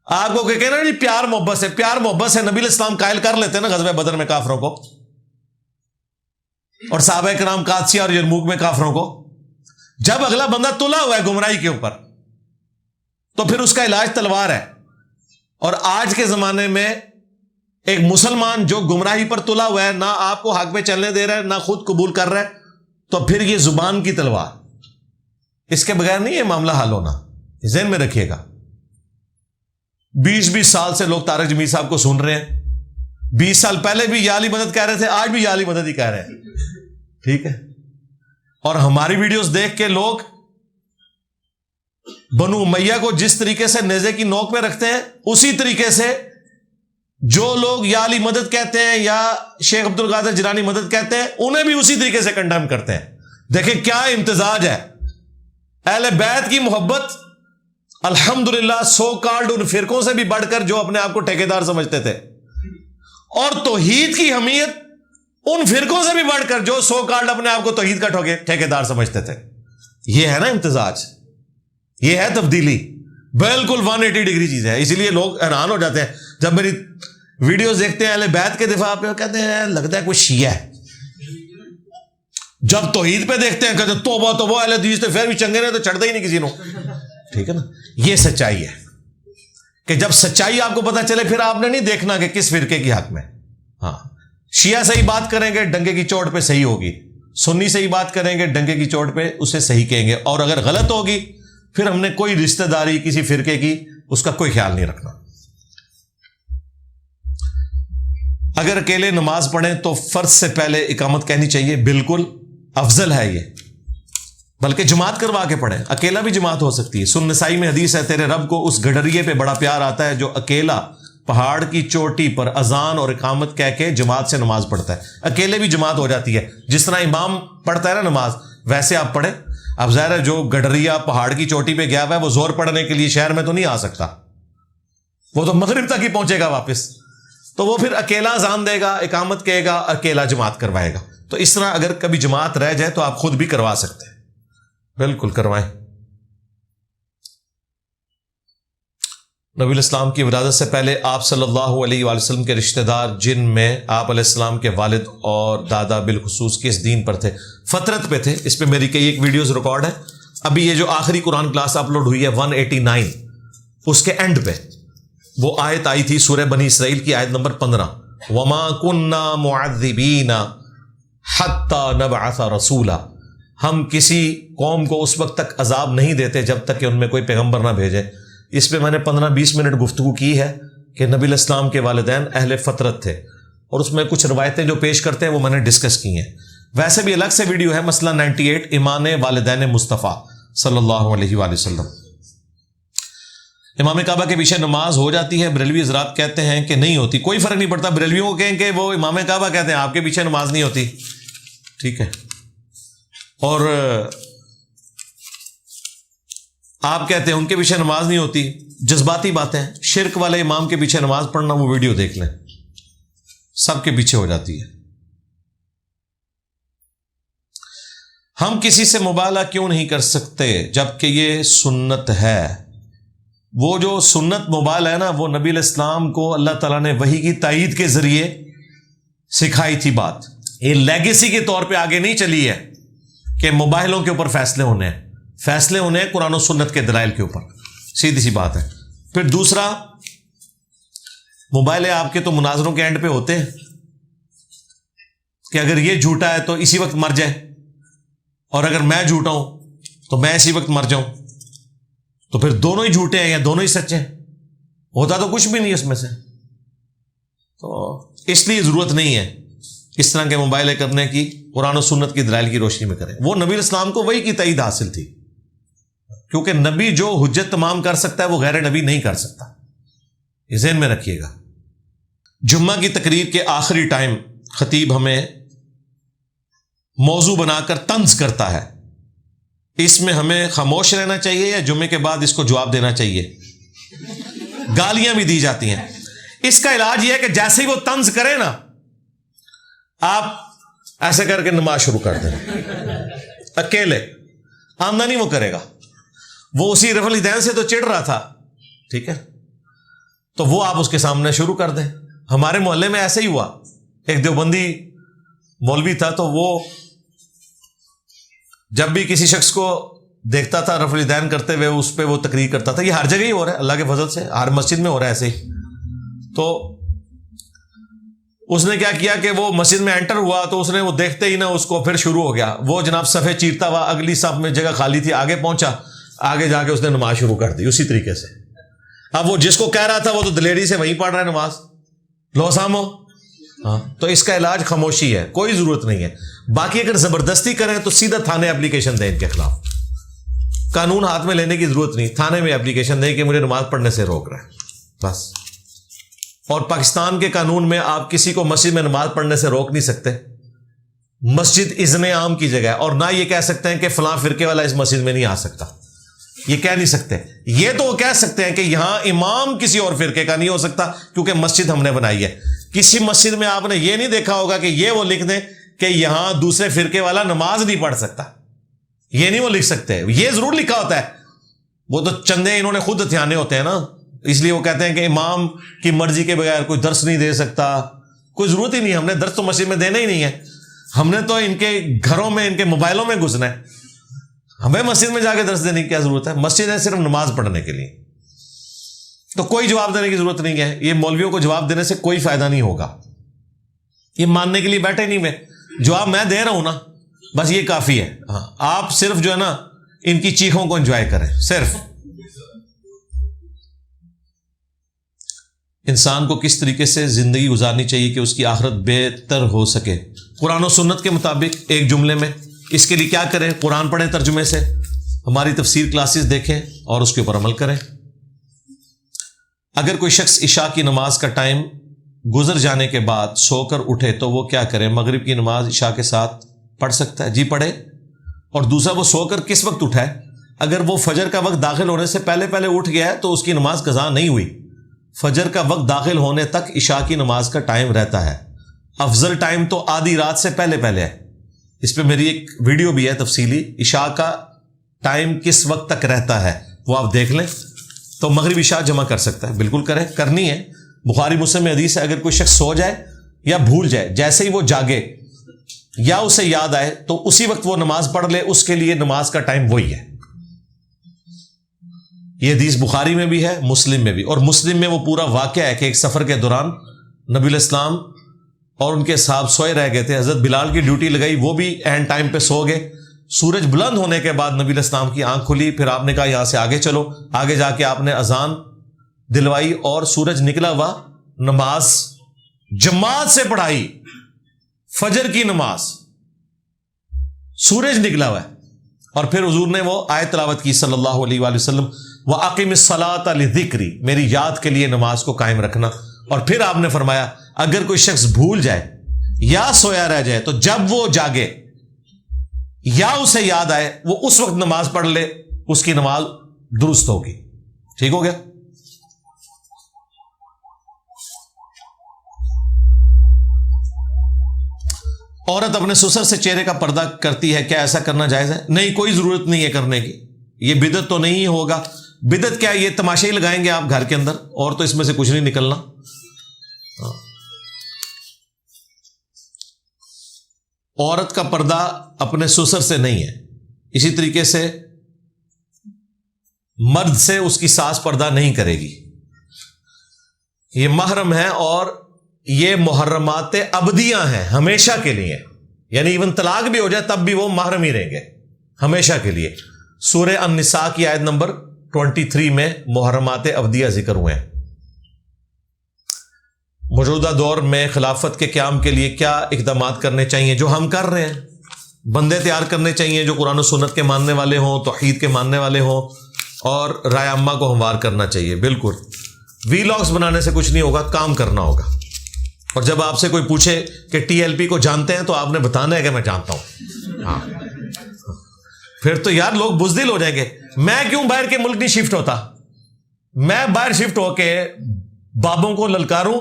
آپ کو کہنا جی پیار محبت سے، پیار محبت سے نبی علیہ السلام قائل کر لیتے ہیں نا غزوہ بدر میں کافروں کو، اور صحابہ کرام قادسیہ اور یرموک میں کافروں کو. جب اگلا بندہ تلا ہوا ہے گمراہی کے اوپر تو پھر اس کا علاج تلوار ہے. اور آج کے زمانے میں ایک مسلمان جو گمراہی پر تلا ہوا ہے، نہ آپ کو حق پہ چلنے دے رہا ہے، نہ خود قبول کر رہا ہے، تو پھر یہ زبان کی تلوار، اس کے بغیر نہیں یہ معاملہ حل ہونا. ذہن میں رکھیے گا. 20 سال سے لوگ طارق جمیل صاحب کو سن رہے ہیں. 20 سال پہلے بھی یا علی مدد کہہ رہے تھے، آج بھی یا علی مدد ہی کہہ رہے ہیں. ٹھیک ہے. اور ہماری ویڈیوز دیکھ کے لوگ بنو امیہ کو جس طریقے سے نیزے کی نوک پہ رکھتے ہیں، اسی طریقے سے جو لوگ یا علی مدد کہتے ہیں یا شیخ عبد القادر جیلانی مدد کہتے ہیں، انہیں بھی اسی طریقے سے کنڈیم کرتے ہیں. دیکھیں کیا امتزاج ہے. اہل بیت کی محبت الحمدللہ سو کالڈ ان فرقوں سے بھی بڑھ کر جو اپنے آپ کو ٹھیکیدار سمجھتے تھے، اور توحید کی حمیت ان فرقوں سے بھی بڑھ کر جو سو کالڈ اپنے آپ کو توحید کا ٹھیکیدار سمجھتے تھے. یہ ہے نا امتزاج، یہ ہے تبدیلی. بالکل 180 ڈگری چیز ہے. اسی لیے لوگ حیران ہو جاتے ہیں جب میری ویڈیوز دیکھتے ہیں اہل بیت کے دفاع پہ، کہتے ہیں لگتا ہے کوئی شیعہ ہے. جب توحید پہ دیکھتے ہیں کہتے ہیں توبہ توبہ، اہل حدیث تو پھر بھی چنگے نے تو چڑھتا ہی نہیں کسی کو. ٹھیک ہے نا. یہ سچائی ہے کہ جب سچائی آپ کو پتا چلے پھر آپ نے نہیں دیکھنا کہ کس فرقے کی حق میں. ہاں، شیعہ صحیح بات کریں گے ڈنگے کی چوٹ پہ صحیح ہوگی، سنی صحیح بات کریں گے ڈنگے کی چوٹ پہ اسے صحیح کہیں گے، اور اگر غلط ہوگی پھر ہم نے کوئی رشتہ داری کسی فرقے کی اس کا کوئی خیال نہیں رکھنا. اگر اکیلے نماز پڑھیں تو فرض سے پہلے اقامت کہنی چاہیے، بالکل افضل ہے یہ، بلکہ جماعت کروا کے پڑھیں. اکیلا بھی جماعت ہو سکتی ہے. سنن نسائی میں حدیث ہے، تیرے رب کو اس گڈریے پہ بڑا پیار آتا ہے جو اکیلا پہاڑ کی چوٹی پر اذان اور اقامت کہہ کے جماعت سے نماز پڑھتا ہے. اکیلے بھی جماعت ہو جاتی ہے. جس طرح امام پڑھتا ہے نا نماز، ویسے آپ پڑھیں. اب ظاہر ہے جو گڈریا پہاڑ کی چوٹی پہ گیا ہوا ہے وہ زور پڑھنے کے لیے شہر میں تو نہیں آ سکتا، وہ تو مغرب تک ہی پہنچے گا واپس. تو وہ پھر اکیلا اذان دے گا، اقامت کہے گا، اکیلا جماعت کروائے گا. تو اس طرح اگر کبھی جماعت رہ جائے تو آپ خود بھی کروا سکتے ہیں. بالکل کروائیں. نبی الاسلام کی ولادت سے پہلے آپ صلی اللہ علیہ وآلہ وسلم کے رشتہ دار جن میں آپ علیہ السلام کے والد اور دادا بالخصوص کس دین پر تھے؟ فطرت پہ تھے. اس پہ میری کئی ایک ویڈیوز ریکارڈ ہے. ابھی یہ جو آخری قرآن کلاس اپلوڈ ہوئی ہے 189، اس کے اینڈ پہ وہ آیت آئی تھی سورہ بنی اسرائیل کی آیت نمبر 15، وَمَا كُنَّا مُعَذِّبِينَ حَتَّى نَبْعَثَ رَسُولًا. ہم کسی قوم کو اس وقت تک عذاب نہیں دیتے جب تک کہ ان میں کوئی پیغمبر نہ بھیجے. اس پہ میں نے 15-20 منٹ گفتگو کی ہے کہ نبی علیہ السلام کے والدین اہل فطرت تھے، اور اس میں کچھ روایتیں جو پیش کرتے ہیں وہ میں نے ڈسکس کی ہیں. ویسے بھی الگ سے ویڈیو ہے، مسئلہ 98 ایمان والدین مصطفیٰ صلی اللہ علیہ وآلہ وسلم. امام کعبہ کے پیچھے نماز ہو جاتی ہے؟ بریلوی حضرات کہتے ہیں کہ نہیں ہوتی. کوئی فرق نہیں پڑتا. بریلویوں کو کہیں کہ وہ امام کعبہ کہتے ہیں، آپ کے پیچھے نماز نہیں ہوتی. ٹھیک ہے. اور آپ کہتے ہیں ان کے پیچھے نماز نہیں ہوتی. جذباتی باتیں. شرک والے امام کے پیچھے نماز پڑھنا، وہ ویڈیو دیکھ لیں، سب کے پیچھے ہو جاتی ہے. ہم کسی سے مبالغہ کیوں نہیں کر سکتے جبکہ یہ سنت ہے؟ وہ جو سنت مبالغہ ہے نا، وہ نبی علیہ السلام کو اللہ تعالیٰ نے وحی کی تائید کے ذریعے سکھائی تھی بات. یہ لیگیسی کے طور پہ آگے نہیں چلی ہے کہ موبائلوں کے اوپر فیصلے ہونے ہیں. فیصلے ہونے ہیں قرآن و سنت کے دلائل کے اوپر. سیدھی سی بات ہے. پھر دوسرا، موبائل آپ کے تو مناظروں کے اینڈ پہ ہوتے ہیں کہ اگر یہ جھوٹا ہے تو اسی وقت مر جائے، اور اگر میں جھوٹا ہوں تو میں اسی وقت مر جاؤں. تو پھر دونوں ہی جھوٹے ہیں یا دونوں ہی سچے ہیں؟ ہوتا تو کچھ بھی نہیں اس میں سے. تو اس لیے ضرورت نہیں ہے اس طرح کے موبائلیں کرنے کی. قرآن و سنت کی دلائل کی روشنی میں کریں. وہ نبی اسلام کو وہی کی تائید حاصل تھی، کیونکہ نبی جو حجت تمام کر سکتا ہے وہ غیر نبی نہیں کر سکتا. یہ ذہن میں رکھیے گا. جمعہ کی تقریر کے آخری ٹائم خطیب ہمیں موضوع بنا کر طنز کرتا ہے. اس میں ہمیں خاموش رہنا چاہیے یا جمعے کے بعد اس کو جواب دینا چاہیے؟ گالیاں بھی دی جاتی ہیں. اس کا علاج یہ ہے کہ جیسے ہی وہ طنز کرے نا، آپ ایسے کر کے نماز شروع کر دیں اکیلے، آمدنی وہ کرے گا، وہ اسی رفع الیدین سے تو چڑھ رہا تھا، ٹھیک ہے، تو وہ آپ اس کے سامنے شروع کر دیں. ہمارے محلے میں ایسے ہی ہوا، ایک دیوبندی مولوی تھا، تو وہ جب بھی کسی شخص کو دیکھتا تھا رفع الیدین کرتے ہوئے اس پہ وہ تقریر کرتا تھا. یہ ہر جگہ ہی ہو رہا ہے اللہ کے فضل سے، ہر مسجد میں ہو رہا ہے ایسے ہی. تو اس نے کیا کیا کہ وہ مسجد میں انٹر ہوا تو اس نے وہ دیکھتے ہی نا اس کو پھر شروع ہو گیا، وہ جناب صفحے چیرتا ہوا، اگلی صف میں جگہ خالی تھی، آگے پہنچا، آگے جا کے اس نے نماز شروع کر دی اسی طریقے سے. اب وہ جس کو کہہ رہا تھا وہ تو دلیری سے وہیں پڑھ رہا ہے نماز، لو سامو. ہاں، تو اس کا علاج خاموشی ہے، کوئی ضرورت نہیں ہے. باقی اگر زبردستی کریں تو سیدھا تھانے اپلیکیشن دیں ان کے خلاف، قانون ہاتھ میں لینے کی ضرورت نہیں، تھانے میں اپلیکیشن دیں کہ مجھے نماز پڑھنے سے روک رہا ہے بس. اور پاکستان کے قانون میں آپ کسی کو مسجد میں نماز پڑھنے سے روک نہیں سکتے. مسجد اذن عام کی جگہ ہے، اور نہ یہ کہہ سکتے ہیں کہ فلاں فرقے والا اس مسجد میں نہیں آ سکتا، یہ کہہ نہیں سکتے. یہ تو وہ کہہ سکتے ہیں کہ یہاں امام کسی اور فرقے کا نہیں ہو سکتا کیونکہ مسجد ہم نے بنائی ہے. کسی مسجد میں آپ نے یہ نہیں دیکھا ہوگا کہ یہ وہ لکھ دیں کہ یہاں دوسرے فرقے والا نماز نہیں پڑھ سکتا، یہ نہیں وہ لکھ سکتے. یہ ضرور لکھا ہوتا ہے، وہ تو چندے انہوں نے خود ہتھیانے ہوتے ہیں نا، اس لیے وہ کہتے ہیں کہ امام کی مرضی کے بغیر کوئی درس نہیں دے سکتا. کوئی ضرورت ہی نہیں، ہم نے درس تو مسجد میں دینا ہی نہیں ہے، ہم نے تو ان کے گھروں میں ان کے موبائلوں میں گھسنا ہے. ہمیں مسجد میں جا کے درس دینے کی کیا ضرورت ہے؟ مسجد ہے صرف نماز پڑھنے کے لیے. تو کوئی جواب دینے کی ضرورت نہیں ہے. یہ مولویوں کو جواب دینے سے کوئی فائدہ نہیں ہوگا، یہ ماننے کے لیے بیٹھے نہیں. میں جواب میں دے رہا ہوں نا، بس یہ کافی ہے. ہاں، آپ صرف جو ہے نا ان کی چیخوں کو انجوائے کریں. صرف انسان کو کس طریقے سے زندگی گزارنی چاہیے کہ اس کی آخرت بہتر ہو سکے قرآن و سنت کے مطابق، ایک جملے میں اس کے لیے کیا کریں؟ قرآن پڑھیں ترجمے سے، ہماری تفسیر کلاسز دیکھیں اور اس کے اوپر عمل کریں. اگر کوئی شخص عشاء کی نماز کا ٹائم گزر جانے کے بعد سو کر اٹھے تو وہ کیا کرے؟ مغرب کی نماز عشاء کے ساتھ پڑھ سکتا ہے؟ جی پڑھے. اور دوسرا، وہ سو کر کس وقت اٹھا ہے؟ اگر وہ فجر کا وقت داخل ہونے سے پہلے اٹھ گیا ہے تو اس کی نماز قضا نہیں ہوئی. فجر کا وقت داخل ہونے تک عشاء کی نماز کا ٹائم رہتا ہے. افضل ٹائم تو آدھی رات سے پہلے ہے. اس پہ میری ایک ویڈیو بھی ہے تفصیلی، عشاء کا ٹائم کس وقت تک رہتا ہے وہ آپ دیکھ لیں. تو مغرب عشاء جمع کر سکتا ہے، بالکل کریں، کرنی ہے. بخاری مسلم میں حدیث ہے، اگر کوئی شخص سو جائے یا بھول جائے، جیسے ہی وہ جاگے یا اسے یاد آئے تو اسی وقت وہ نماز پڑھ لے، اس کے لیے نماز کا ٹائم وہی ہے. یہ حدیث بخاری میں بھی ہے، مسلم میں بھی. اور مسلم میں وہ پورا واقعہ ہے کہ ایک سفر کے دوران نبی علیہ السلام اور ان کے صحابہ سوئے رہ گئے تھے. حضرت بلال کی ڈیوٹی لگائی، وہ بھی اینڈ ٹائم پہ سو گئے. سورج بلند ہونے کے بعد نبی علیہ السلام کی آنکھ کھلی، پھر آپ نے کہا یہاں سے آگے چلو. آگے جا کے آپ نے اذان دلوائی اور سورج نکلا ہوا نماز جماعت سے پڑھائی. فجر کی نماز، سورج نکلا ہوا ہے، اور پھر حضور نے وہ آیت تلاوت کی صلی اللہ علیہ وآلہ وسلم، وَأَقِمِ الصَّلَاةَ لِذِكْرِ، میری یاد کے لیے نماز کو قائم رکھنا. اور پھر آپ نے فرمایا اگر کوئی شخص بھول جائے یا سویا رہ جائے تو جب وہ جاگے یا اسے یاد آئے وہ اس وقت نماز پڑھ لے، اس کی نماز درست ہوگی. ٹھیک ہو گیا؟ عورت اپنے سسر سے چہرے کا پردہ کرتی ہے، کیا ایسا کرنا جائز ہے؟ نہیں، کوئی ضرورت نہیں ہے کرنے کی. یہ بدعت تو نہیں ہوگا. بدعت کیا؟ یہ تماشے ہی لگائیں گے آپ گھر کے اندر، اور تو اس میں سے کچھ نہیں نکلنا. عورت کا پردہ اپنے سسر سے نہیں ہے. اسی طریقے سے مرد سے اس کی ساس پردہ نہیں کرے گی. یہ محرم ہے اور یہ محرمات ابدیاں ہیں، ہمیشہ کے لیے. یعنی ایون طلاق بھی ہو جائے تب بھی وہ محرم ہی رہیں گے ہمیشہ کے لیے. سورہ النساء کی آیت نمبر 23 میں محرمات ابدیہ ذکر ہوئے ہیں. موجودہ دور میں خلافت کے قیام کے لیے کیا اقدامات کرنے چاہیے؟ جو ہم کر رہے ہیں. بندے تیار کرنے چاہیے جو قرآن و سنت کے ماننے والے ہوں، توحید کے ماننے والے ہوں، اور رائے عامہ کو ہموار کرنا چاہیے. بالکل وی لاگس بنانے سے کچھ نہیں ہوگا، کام کرنا ہوگا. اور جب آپ سے کوئی پوچھے کہ ٹی ایل پی کو جانتے ہیں تو آپ نے بتانا ہے کہ میں جانتا ہوں. ہاں، پھر تو یار لوگ بزدل ہو جائیں گے. میں کیوں باہر کے ملک نہیں شفٹ ہوتا؟ میں باہر شفٹ ہو کے بابوں کو للکاروں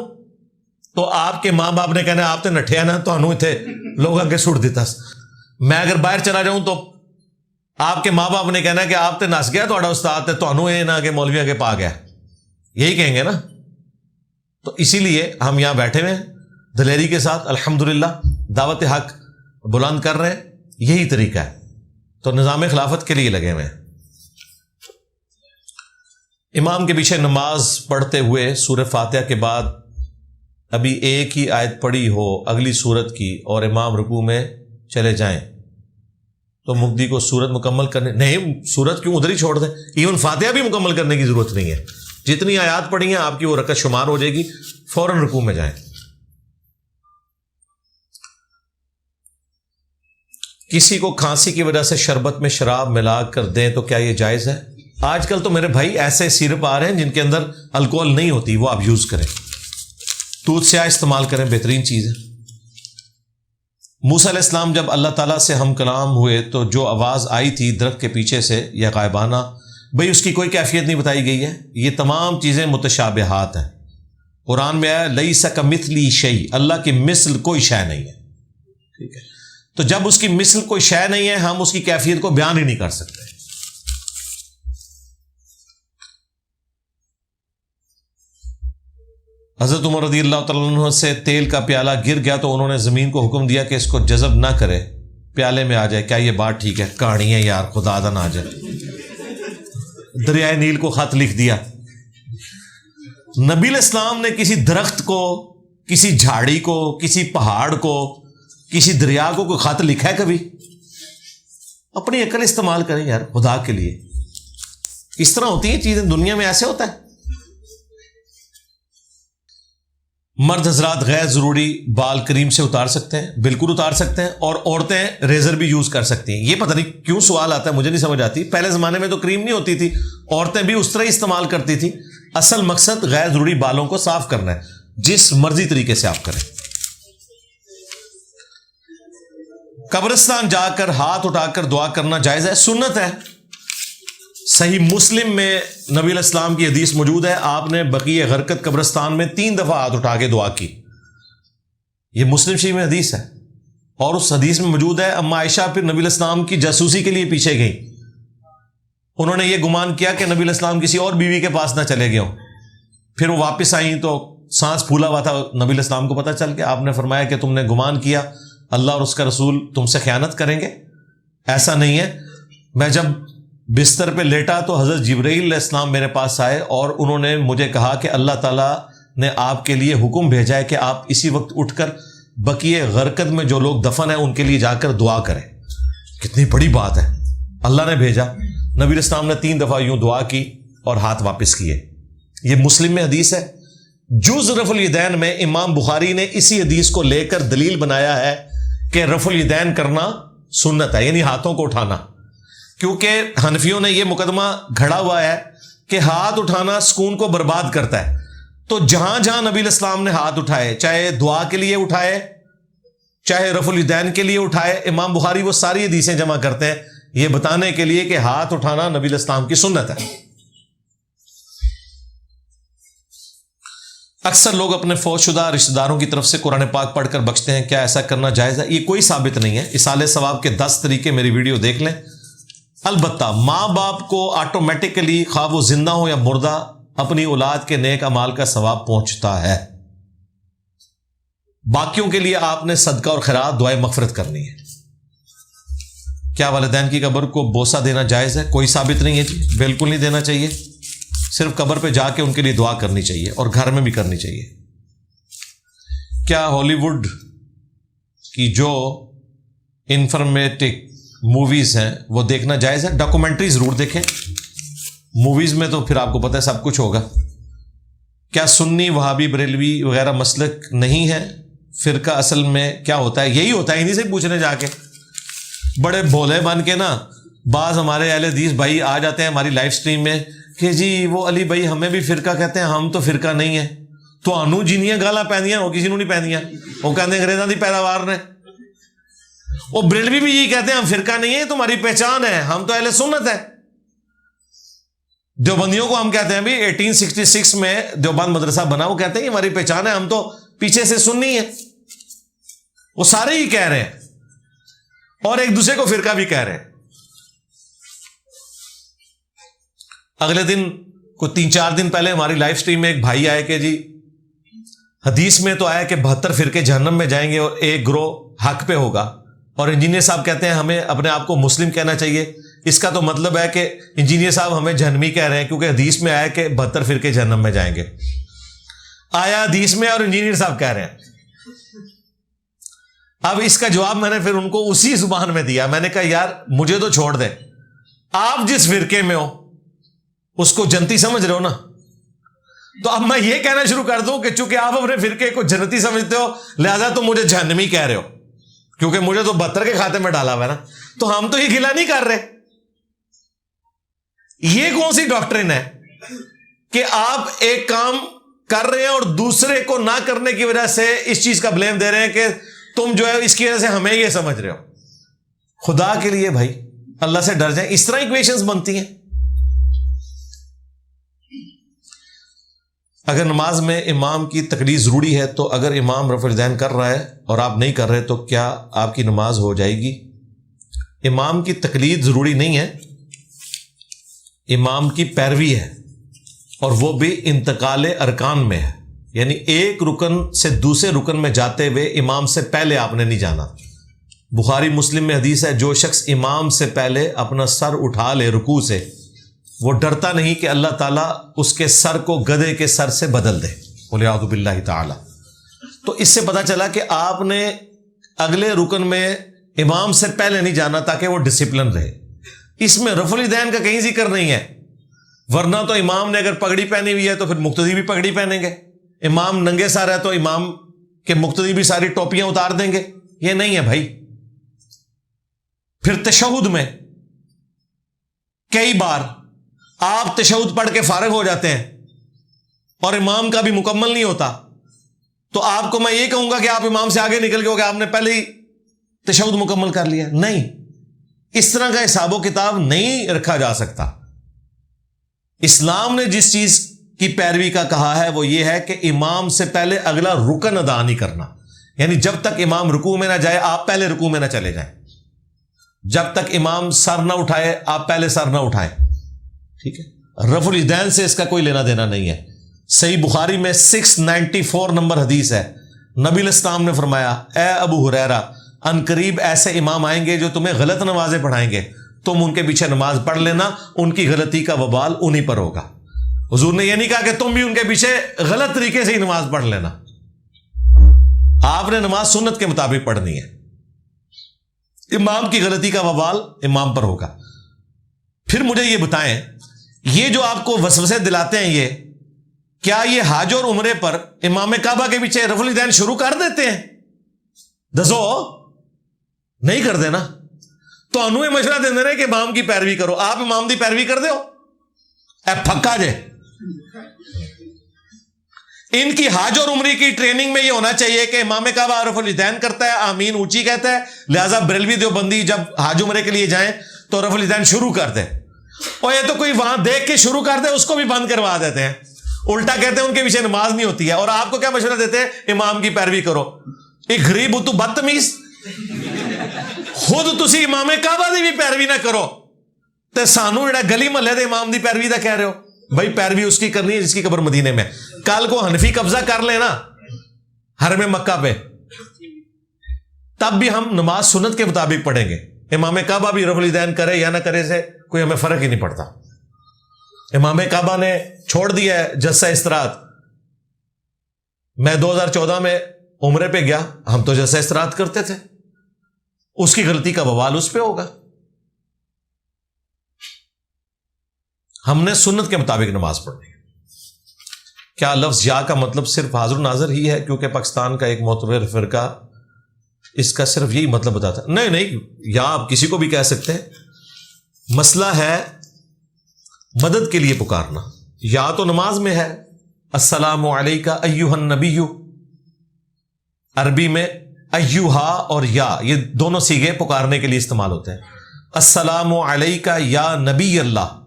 تو آپ کے ماں باپ نے کہنا آپ تے نٹھیا نا تو اتنے لوگ اگے سٹ دیتا. میں اگر باہر چلا جاؤں تو آپ کے ماں باپ نے کہنا کہ آپ تے نس گیا تھوڑا استاد تے تانوں اے نہ کہ مولوی اگے پا گیا, یہی کہیں گے نا. تو اسی لیے ہم یہاں بیٹھے ہوئے ہیں دلیری کے ساتھ الحمدللہ دعوت حق بلند کر رہے ہیں, یہی طریقہ ہے. تو نظام خلافت کے لیے لگے ہوئے ہیں. امام کے پیچھے نماز پڑھتے ہوئے سورہ فاتحہ کے بعد ابھی ایک ہی آیت پڑھی ہو اگلی سورت کی اور امام رکوع میں چلے جائیں تو مقتدی کو سورت مکمل کرنے نہیں, سورت کیوں ادھر ہی چھوڑ دیں, ایون فاتحہ بھی مکمل کرنے کی ضرورت نہیں ہے. جتنی آیات پڑھی ہیں آپ کی وہ رکعت شمار ہو جائے گی, فوراً رکوع میں جائیں. کسی کو کھانسی کی وجہ سے شربت میں شراب ملا کر دیں تو کیا یہ جائز ہے؟ آج کل تو میرے بھائی ایسے سیرپ آ رہے ہیں جن کے اندر الکوہل نہیں ہوتی, وہ آپ یوز کریں. دودھ سیاہ استعمال کریں, بہترین چیز ہے. موسیٰ علیہ السلام جب اللہ تعالیٰ سے ہم کلام ہوئے تو جو آواز آئی تھی درخت کے پیچھے سے یا غائبانہ, بھئی اس کی کوئی کیفیت نہیں بتائی گئی ہے. یہ تمام چیزیں متشابہات ہیں. قرآن میں آیا لیس کمثلہ شیء, اللہ کی مثل کوئی شے نہیں ہے. ٹھیک ہے, تو جب اس کی مثل کوئی شے نہیں ہے ہم اس کی کیفیت کو بیان ہی نہیں کر سکتے. حضرت عمر رضی اللہ تعالیٰ عنہ سے تیل کا پیالہ گر گیا تو انہوں نے زمین کو حکم دیا کہ اس کو جذب نہ کرے, پیالے میں آ جائے. کیا یہ بات ٹھیک ہے؟ کہانی ہے یار, خدا دا نہ آ جائے. دریائے نیل کو خط لکھ دیا. نبی علیہ السلام نے کسی درخت کو, کسی جھاڑی کو, کسی پہاڑ کو, کسی دریا کو کوئی خط لکھا ہے کبھی؟ اپنی عقل استعمال کریں یار خدا کے لیے. اس طرح ہوتی ہیں چیزیں دنیا میں, ایسے ہوتا ہے. مرد حضرات غیر ضروری بال کریم سے اتار سکتے ہیں, بالکل اتار سکتے ہیں, اور عورتیں ریزر بھی یوز کر سکتی ہیں. یہ پتہ نہیں کیوں سوال آتا ہے, مجھے نہیں سمجھ آتی. پہلے زمانے میں تو کریم نہیں ہوتی تھی, عورتیں بھی اس طرح استعمال کرتی تھی. اصل مقصد غیر ضروری بالوں کو صاف کرنا ہے, جس مرضی طریقے سے آپ کریں. قبرستان جا کر ہاتھ اٹھا کر دعا کرنا جائز ہے؟ سنت ہے. صحیح مسلم میں نبی علیہ السلام کی حدیث موجود ہے, آپ نے بقیع غرقد قبرستان میں 3 دفعہ ہاتھ اٹھا کے دعا کی. یہ مسلم شریف میں حدیث ہے, اور اس حدیث میں موجود ہے اما عائشہ پھر نبی علیہ السلام کی جاسوسی کے لیے پیچھے گئیں. انہوں نے یہ گمان کیا کہ نبی علیہ السلام کسی اور بیوی کے پاس نہ چلے گئے ہوں. پھر وہ واپس آئیں تو سانس پھولا ہوا تھا. نبی علیہ السلام کو پتہ چل کے آپ نے فرمایا کہ تم نے گمان کیا اللہ اور اس کا رسول تم سے خیانت کریں گے. ایسا نہیں ہے. میں جب بستر پہ لیٹا تو حضرت جبرائیل علیہ السلام میرے پاس آئے اور انہوں نے مجھے کہا کہ اللہ تعالیٰ نے آپ کے لیے حکم بھیجا ہے کہ آپ اسی وقت اٹھ کر بقیع غرقد میں جو لوگ دفن ہیں ان کے لیے جا کر دعا کریں. کتنی بڑی بات ہے, اللہ نے بھیجا. نبی علیہ السلام نے 3 دفعہ یوں دعا کی اور ہاتھ واپس کیے. یہ مسلم میں حدیث ہے. جز رفع الیدین میں امام بخاری نے اسی حدیث کو لے کر دلیل بنایا ہے کہ رفع الیدین کرنا سنت ہے, یعنی ہاتھوں کو اٹھانا. کیونکہ حنفیوں نے یہ مقدمہ گھڑا ہوا ہے کہ ہاتھ اٹھانا سکون کو برباد کرتا ہے. تو جہاں جہاں نبی علیہ السلام نے ہاتھ اٹھائے, چاہے دعا کے لیے اٹھائے چاہے رفع الیدین کے لیے اٹھائے, امام بخاری وہ ساری حدیثیں جمع کرتے ہیں یہ بتانے کے لیے کہ ہاتھ اٹھانا نبی علیہ السلام کی سنت ہے. اکثر لوگ اپنے فوت شدہ رشتہ داروں کی طرف سے قرآن پاک پڑھ کر بخشتے ہیں, کیا ایسا کرنا جائز ہے؟ یہ کوئی ثابت نہیں ہے. اصالہ ثواب کے 10 طریقے میری ویڈیو دیکھ لیں. البتہ ماں باپ کو آٹومیٹکلی خواہ وہ زندہ ہو یا مردہ اپنی اولاد کے نیک اعمال کا ثواب پہنچتا ہے. باقیوں کے لیے آپ نے صدقہ اور خیرات دعائے مغفرت کرنی ہے. کیا والدین کی قبر کو بوسہ دینا جائز ہے؟ کوئی ثابت نہیں ہے جی, بالکل نہیں دینا چاہیے. صرف قبر پہ جا کے ان کے لیے دعا کرنی چاہیے اور گھر میں بھی کرنی چاہیے. کیا ہالی ووڈ کی جو انفارمیٹک موویز ہیں وہ دیکھنا جائز ہے؟ ڈاکومنٹری ضرور دیکھیں, موویز میں تو پھر آپ کو پتہ ہے سب کچھ ہوگا. کیا سنی وہابی بریلوی وغیرہ مسلک نہیں ہے؟ فرقہ اصل میں کیا ہوتا ہے؟ یہی ہوتا ہے, انہیں سے پوچھنے جا کے. بڑے بھولے بن کے نا بعض ہمارے اہل حدیث بھائی آ جاتے ہیں ہماری لائف سٹریم میں کہ جی وہ علی بھائی ہمیں بھی فرقہ کہتے ہیں, ہم تو فرقہ نہیں ہے. تو انو جنیاں گالاں پیندیاں وہ کسی نو نہیں پیندیاں, وہ کہتے ہیں انگریزاں دی پیداوار نے. وہ بریلوی بھی یہی کہتے ہیں ہم فرقہ نہیں ہے, تمہاری پہچان ہے, ہم تو اہل سنت ہے. دیوبندیوں کو ہم کہتے ہیں بھی 1866 میں دیوبند مدرسہ بنا, وہ کہتے ہیں کہ ہماری پہچان ہے, ہم تو پیچھے سے سنی ہے، وہ سارے ہی کہہ رہے ہیں اور ایک دوسرے کو فرقہ بھی کہہ رہے ہیں. اگلے دن کوئی 3-4 دن پہلے ہماری لائف سٹریم میں ایک بھائی آئے کہ جی حدیث میں تو آیا کہ 72 فرقے جہنم میں جائیں گے اور ایک گروہ حق پہ ہوگا، اور انجینئر صاحب کہتے ہیں ہمیں اپنے آپ کو مسلم کہنا چاہیے. اس کا تو مطلب ہے کہ انجینئر صاحب ہمیں جہنمی کہہ رہے ہیں کیونکہ حدیث میں آیا کہ 72 فرقے جہنم میں جائیں گے. آیا حدیث میں اور انجینئر صاحب کہہ رہے ہیں. اب اس کا جواب میں نے پھر ان کو اسی زبان میں دیا. میں نے کہا یار مجھے تو چھوڑ دیں، آپ جس فرقے میں ہو اس کو جنتی سمجھ رہے ہو نا، تو اب میں یہ کہنا شروع کر دوں کہ چونکہ آپ اپنے فرقے کو جنتی سمجھتے ہو لہذا تو مجھے جہنمی کہہ رہے ہو، کیونکہ مجھے تو 72 کے کھاتے میں ڈالا ہوا ہے نا. تو ہم تو یہ گلا نہیں کر رہے. یہ کون سی ڈاکٹرن ہے کہ آپ ایک کام کر رہے ہیں اور دوسرے کو نہ کرنے کی وجہ سے اس چیز کا بلیم دے رہے ہیں کہ تم جو ہے اس کی وجہ سے ہمیں یہ سمجھ رہے ہو. خدا کے لیے بھائی اللہ سے ڈر جائیں. اس طرح ایکویشنز بنتی ہیں. اگر نماز میں امام کی تقلید ضروری ہے تو اگر امام رفع الیدین کر رہا ہے اور آپ نہیں کر رہے تو کیا آپ کی نماز ہو جائے گی؟ امام کی تقلید ضروری نہیں ہے، امام کی پیروی ہے، اور وہ بھی انتقال ارکان میں ہے. یعنی ایک رکن سے دوسرے رکن میں جاتے ہوئے امام سے پہلے آپ نے نہیں جانا. بخاری مسلم میں حدیث ہے جو شخص امام سے پہلے اپنا سر اٹھا لے رکوع سے وہ ڈرتا نہیں کہ اللہ تعالیٰ اس کے سر کو گدھے کے سر سے بدل دے، وَلِعَوْذُ بِاللَّهِ تعالی. تو اس سے پتا چلا کہ آپ نے اگلے رکن میں امام سے پہلے نہیں جانا تاکہ وہ ڈسپلن رہے. اس میں رفع الیدین کا کہیں ذکر نہیں ہے، ورنہ تو امام نے اگر پگڑی پہنی ہوئی ہے تو پھر مقتدی بھی پگڑی پہنیں گے. امام ننگے سر ہے تو امام کے مقتدی بھی ساری ٹوپیاں اتار دیں گے. یہ نہیں ہے بھائی. پھر تشہد میں کئی بار آپ تشہد پڑھ کے فارغ ہو جاتے ہیں اور امام کا بھی مکمل نہیں ہوتا، تو آپ کو میں یہ کہوں گا کہ آپ امام سے آگے نکل گئے کہ آپ نے پہلے ہی تشہد مکمل کر لیا. نہیں، اس طرح کا حساب و کتاب نہیں رکھا جا سکتا. اسلام نے جس چیز کی پیروی کا کہا ہے وہ یہ ہے کہ امام سے پہلے اگلا رکن ادا نہیں کرنا. یعنی جب تک امام رکوع میں نہ جائے آپ پہلے رکوع میں نہ چلے جائیں، جب تک امام سر نہ اٹھائے آپ پہلے سر نہ اٹھائیں. ٹھیک ہے. رفع الیدین سے اس کا کوئی لینا دینا نہیں ہے. صحیح بخاری میں 694 نمبر حدیث ہے، نبی علیہ السلام نے فرمایا اے ابو ہریرہ ان قریب ایسے امام آئیں گے جو تمہیں غلط نمازیں پڑھائیں گے، تم ان کے پیچھے نماز پڑھ لینا، ان کی غلطی کا وبال انہی پر ہوگا. حضور نے یہ نہیں کہا کہ تم بھی ان کے پیچھے غلط طریقے سے ہی نماز پڑھ لینا. آپ نے نماز سنت کے مطابق پڑھنی ہے. امام کی غلطی کا وبال امام پر ہوگا. پھر مجھے یہ بتائیں، یہ جو آپ کو وسوسے دلاتے ہیں یہ کیا یہ حج اور عمرے پر امام کعبہ کے پیچھے رفع الیدین شروع کر دیتے ہیں؟ دسو نہیں کر دینا. تو انہوں مشورہ دے رہے کہ امام کی پیروی کرو، آپ امام دی پیروی کر دو. اے پھکا جے، ان کی حج اور عمرے کی ٹریننگ میں یہ ہونا چاہیے کہ امام کعبہ رفع الیدین کرتا ہے، آمین اونچی کہتا ہے، لہذا بریلوی دیوبندی جب حج عمرے کے لیے جائیں تو رفع الیدین شروع کر دیں. اور یہ تو کوئی وہاں دیکھ کے شروع کر دے اس کو بھی بند کروا دیتے ہیں، الٹا کہتے ہیں ان کے پیچھے نماز نہیں ہوتی ہے. اور آپ کو کیا مشورہ دیتے ہیں؟ امام کی پیروی کرو. ایک غریب تو بدتمیز، خود تسی امام کعبہ دی بھی پیروی نہ کرو تے سانو جڑا گلی محلے دے امام دی پیروی دا کہہ رہے ہو. بھائی پیروی اس کی کرنی ہے جس کی قبر مدینے میں. کل کو حنفی قبضہ کر لے نا حرم مکہ پہ، تب بھی ہم نماز سنت کے مطابق پڑھیں گے. امام کعبہ بھی رفع الیدین کرے یا نہ کرے سے کوئی ہمیں فرق ہی نہیں پڑتا. امام کعبہ نے چھوڑ دیا ہے جلسہ استراحت. میں 2014 میں عمرے پہ گیا، ہم تو جلسہ استراحت کرتے تھے، اس کی غلطی کا بوال اس پہ ہوگا. ہم نے سنت کے مطابق نماز پڑھنی ہے. کیا لفظ یا کا مطلب صرف حاضر ناظر ہی ہے؟ کیونکہ پاکستان کا ایک معتبر فرقہ اس کا صرف یہی مطلب بتاتا ہے. نہیں، یا آپ کسی کو بھی کہہ سکتے ہیں. مسئلہ ہے مدد کے لیے پکارنا. یا تو نماز میں ہے السلام علیکہ ایہا النبی، عربی میں ایہا اور یا یہ دونوں صیغے پکارنے کے لیے استعمال ہوتے ہیں. السلام علیکہ یا نبی اللہ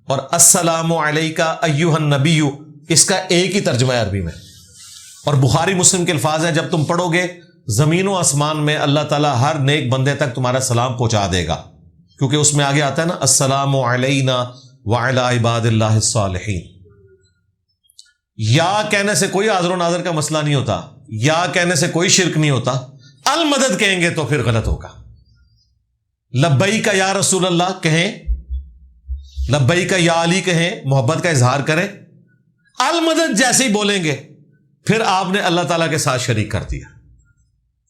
اور السلام علیکہ ایہا النبی، اس کا ایک ہی ترجمہ ہے عربی میں. اور بخاری مسلم کے الفاظ ہیں، جب تم پڑھو گے زمین و آسمان میں اللہ تعالیٰ ہر نیک بندے تک تمہارا سلام پہنچا دے گا، کیونکہ اس میں آگے آتا ہے نا السلام علینا وعلی عباد اللہ الصالحین۔ یا کہنے سے کوئی حاضر و ناظر کا مسئلہ نہیں ہوتا، یا کہنے سے کوئی شرک نہیں ہوتا، المدد کہیں گے تو پھر غلط ہوگا۔ لبیک یا رسول اللہ کہیں، لبیک یا علی کہیں، محبت کا اظہار کریں۔ المدد جیسے ہی بولیں گے پھر آپ نے اللہ تعالیٰ کے ساتھ شریک کر دیا۔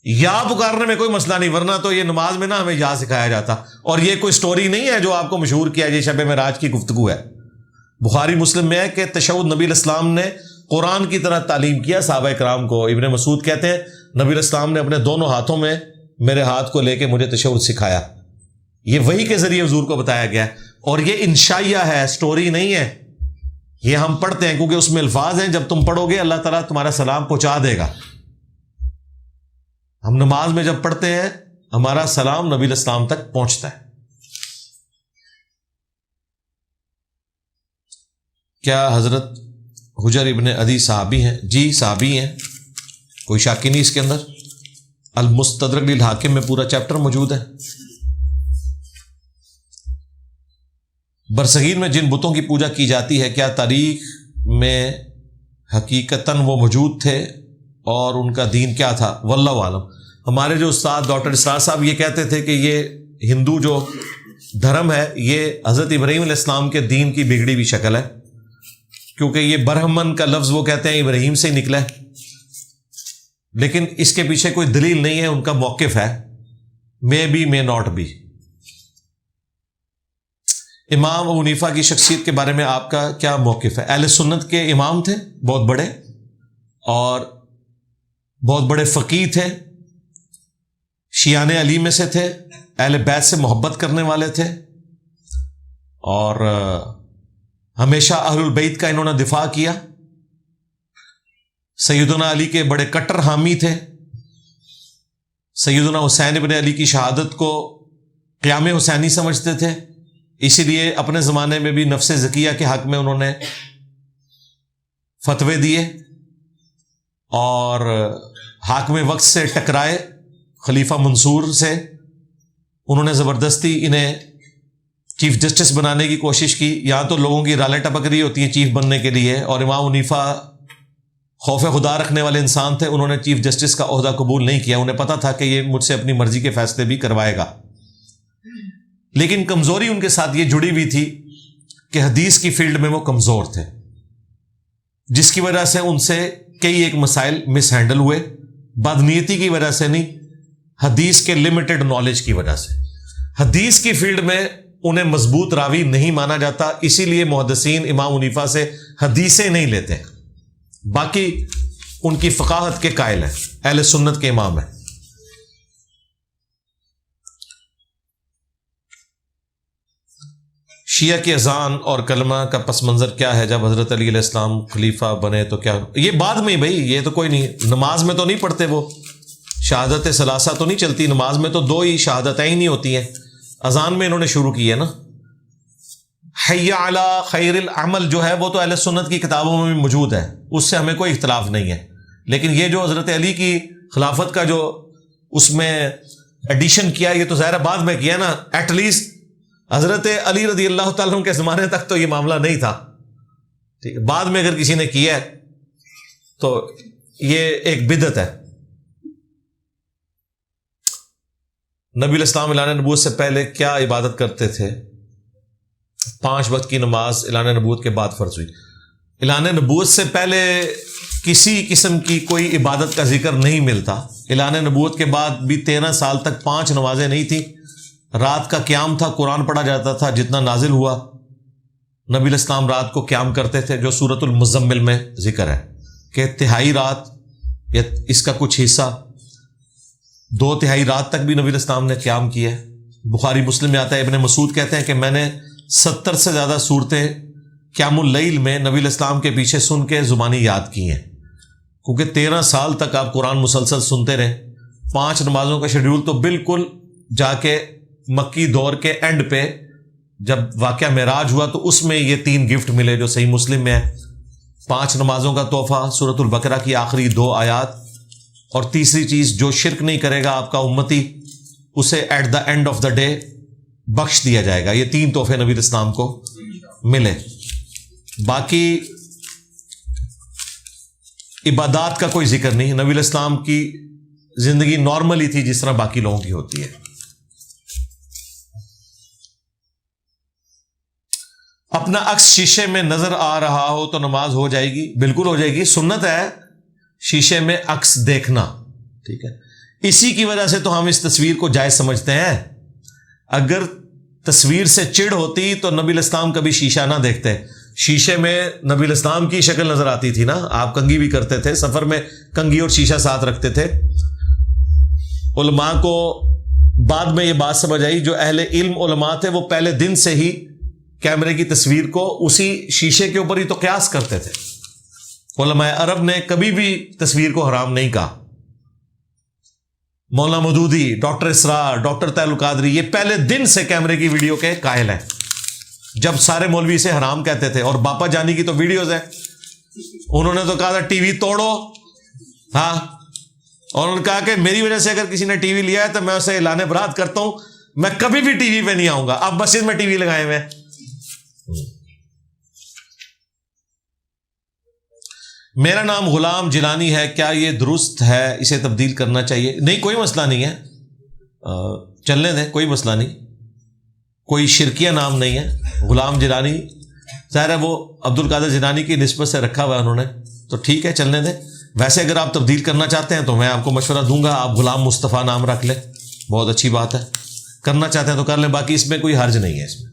یا پکارنے میں کوئی مسئلہ نہیں، ورنہ تو یہ نماز میں نا ہمیں یا سکھایا جاتا، اور یہ کوئی سٹوری نہیں ہے جو آپ کو مشہور کیا، یہ شب معراج کی گفتگو ہے۔ بخاری مسلم میں ہے کہ تشہد نبی علیہ السلام نے قرآن کی طرح تعلیم کیا صحابہ کرام کو۔ ابن مسعود کہتے ہیں نبی علیہ السلام نے اپنے دونوں ہاتھوں میں میرے ہاتھ کو لے کے مجھے تشہد سکھایا۔ یہ وحی کے ذریعے حضور کو بتایا گیا ہے، اور یہ انشائیہ ہے، سٹوری نہیں ہے، یہ ہم پڑھتے ہیں کیونکہ اس میں الفاظ ہیں جب تم پڑھو گے اللہ تعالیٰ تمہارا سلام پہنچا دے گا۔ ہم نماز میں جب پڑھتے ہیں ہمارا سلام نبی علیہ السلام تک پہنچتا ہے۔ کیا حضرت حجر ابن عدی صحابی ہیں؟ جی صحابی ہیں، کوئی شک ہی نہیں اس کے اندر۔ المستدرک للحاکم میں پورا چیپٹر موجود ہے۔ برصغیر میں جن بتوں کی پوجا کی جاتی ہے کیا تاریخ میں حقیقتاً وہ موجود تھے اور ان کا دین کیا تھا؟ واللہ عالم۔ ہمارے جو استاد ڈاکٹر اسرار صاحب یہ کہتے تھے کہ یہ ہندو جو دھرم ہے یہ حضرت ابراہیم علیہ السلام کے دین کی بگڑی ہوئی شکل ہے، کیونکہ یہ برہمن کا لفظ وہ کہتے ہیں ابراہیم سے ہی نکلا ہے، لیکن اس کے پیچھے کوئی دلیل نہیں ہے، ان کا موقف ہے، may be may not be. Imam Abu حنیفہ کی شخصیت کے بارے میں آپ کا کیا موقف ہے؟ اہل سنت کے امام تھے، بہت بڑے، اور بہت بڑے فقیہ تھے، شیعان علی میں سے تھے، اہل بیت سے محبت کرنے والے تھے، اور ہمیشہ اہل البیت کا انہوں نے دفاع کیا۔ سیدنا علی کے بڑے کٹر حامی تھے، سیدنا حسین ابن علی کی شہادت کو قیام حسینی سمجھتے تھے، اسی لیے اپنے زمانے میں بھی نفس زکیہ کے حق میں انہوں نے فتوے دیے، اور حاکم وقت سے ٹکرائے، خلیفہ منصور سے انہوں نے زبردستی انہیں چیف جسٹس بنانے کی کوشش کی۔ یہاں تو لوگوں کی رالیں ٹپک رہی ہوتی ہیں چیف بننے کے لیے، اور امام حنیفہ خوف خدا رکھنے والے انسان تھے، انہوں نے چیف جسٹس کا عہدہ قبول نہیں کیا، انہیں پتا تھا کہ یہ مجھ سے اپنی مرضی کے فیصلے بھی کروائے گا، لیکن کمزوری ان کے ساتھ یہ جڑی ہوئی تھی کہ حدیث کی فیلڈ میں وہ کمزور تھے، جس کی وجہ سے ان سے کئی ایک مسائل مس ہینڈل ہوئے، بدنیتی کی وجہ سے نہیں، حدیث کے لمیٹڈ نالج کی وجہ سے۔ حدیث کی فیلڈ میں انہیں مضبوط راوی نہیں مانا جاتا، اسی لیے محدثین امام حنیفہ سے حدیثیں نہیں لیتے، باقی ان کی فقاہت کے قائل ہیں، اہل سنت کے امام ہیں۔ شیعہ کی اذان اور کلمہ کا پس منظر کیا ہے؟ جب حضرت علی علیہ السلام خلیفہ بنے تو کیا؟ یہ بعد میں بھائی، یہ تو کوئی نہیں، نماز میں تو نہیں پڑھتے، وہ شہادت ثلاثہ تو نہیں چلتی نماز میں، تو دو ہی شہادتیں ہی نہیں ہوتی ہیں۔ اذان میں انہوں نے شروع کی ہے نا، حی علی خیر العمل جو ہے وہ تو اہل سنت کی کتابوں میں بھی موجود ہے، اس سے ہمیں کوئی اختلاف نہیں ہے، لیکن یہ جو حضرت علی کی خلافت کا جو اس میں ایڈیشن کیا، یہ تو ظاہر بعد میں کیا نا، ایٹ لیسٹ حضرت علی رضی اللہ تعالیٰ عنہ کے زمانے تک تو یہ معاملہ نہیں تھا، ٹھیک ہے، بعد میں اگر کسی نے کیا ہے تو یہ ایک بدعت ہے۔ نبی علیہ السلام اعلان نبوت سے پہلے کیا عبادت کرتے تھے؟ 5 وقت کی نماز اعلان نبوت کے بعد فرض ہوئی۔ اعلان نبوت سے پہلے کسی قسم کی کوئی عبادت کا ذکر نہیں ملتا۔ اعلان نبوت کے بعد بھی 13 سال تک 5 نمازیں نہیں تھیں، رات کا قیام تھا، قرآن پڑھا جاتا تھا جتنا نازل ہوا۔ نبی علیہ السلام رات کو قیام کرتے تھے، جو سورۃ المزمل میں ذکر ہے کہ تہائی رات یا اس کا کچھ حصہ 2/3 رات تک بھی نبی علیہ السلام نے قیام کیا ہے۔ بخاری مسلم میں آتا ہے، ابن مسعود کہتے ہیں کہ میں نے 70 سے زیادہ صورتیں قیام اللیل میں نبی علیہ السلام کے پیچھے سن کے زبانی یاد کی ہیں، کیونکہ 13 سال تک آپ قرآن مسلسل سنتے رہے۔ 5 نمازوں کا شیڈیول تو بالکل جا کے مکی دور کے اینڈ پہ جب واقعہ معراج ہوا تو اس میں یہ 3 گفٹ ملے جو صحیح مسلم میں ہے۔ 5 نمازوں کا تحفہ، سورۃ البقرہ کی آخری 2 آیات، اور تیسری چیز جو شرک نہیں کرے گا آپ کا امتی اسے at the end of the day بخش دیا جائے گا۔ یہ 3 تحفے نبی اسلام کو ملے۔ باقی عبادات کا کوئی ذکر نہیں، نبی اسلام کی زندگی نارمل ہی تھی جس طرح باقی لوگوں کی ہوتی ہے۔ اپنا عکس شیشے میں نظر آ رہا ہو تو نماز ہو جائے گی؟ بالکل ہو جائے گی، سنت ہے شیشے میں عکس دیکھنا، ٹھیک ہے۔ اسی کی وجہ سے تو ہم اس تصویر کو جائز سمجھتے ہیں۔ اگر تصویر سے چڑ ہوتی تو نبی الاسلام کبھی شیشہ نہ دیکھتے۔ شیشے میں نبی الاسلام کی شکل نظر آتی تھی نا، آپ کنگھی بھی کرتے تھے، سفر میں کنگھی اور شیشہ ساتھ رکھتے تھے۔ علماء کو بعد میں یہ بات سمجھ آئی، جو اہل علم علماء تھے وہ پہلے دن سے ہی کیمرے کی تصویر کو اسی شیشے کے اوپر ہی تو قیاس کرتے تھے۔ علماء عرب نے کبھی بھی تصویر کو حرام نہیں کہا۔ مولانا مودودی، ڈاکٹر اسرار، ڈاکٹر طاہر القادری، یہ پہلے دن سے کیمرے کی ویڈیو کے قائل ہیں، جب سارے مولوی سے حرام کہتے تھے۔ اور باپا جانی کی تو ویڈیوز ہیں، انہوں نے تو کہا تھا ٹی وی توڑو، ہاں، اور انہوں نے کہا کہ میری وجہ سے اگر کسی نے ٹی وی لیا ہے تو میں اسے اعلان برات کرتا ہوں، میں کبھی بھی ٹی وی پہ نہیں آؤں گا۔ اب مسجد میں ٹی وی لگائے ہوئے۔ میرا نام غلام جیلانی ہے، کیا یہ درست ہے؟ اسے تبدیل کرنا چاہیے؟ نہیں، کوئی مسئلہ نہیں ہے، چلنے دیں، کوئی مسئلہ نہیں، کوئی شرکیہ نام نہیں ہے غلام جیلانی۔ ظاہر ہے وہ عبد القادر جیلانی کی نسبت سے رکھا ہوا ہے انہوں نے، تو ٹھیک ہے، چلنے دیں۔ ویسے اگر آپ تبدیل کرنا چاہتے ہیں تو میں آپ کو مشورہ دوں گا، آپ غلام مصطفیٰ نام رکھ لیں، بہت اچھی بات ہے، کرنا چاہتے ہیں تو کر لیں، باقی اس میں کوئی حرج نہیں ہے۔ اس میں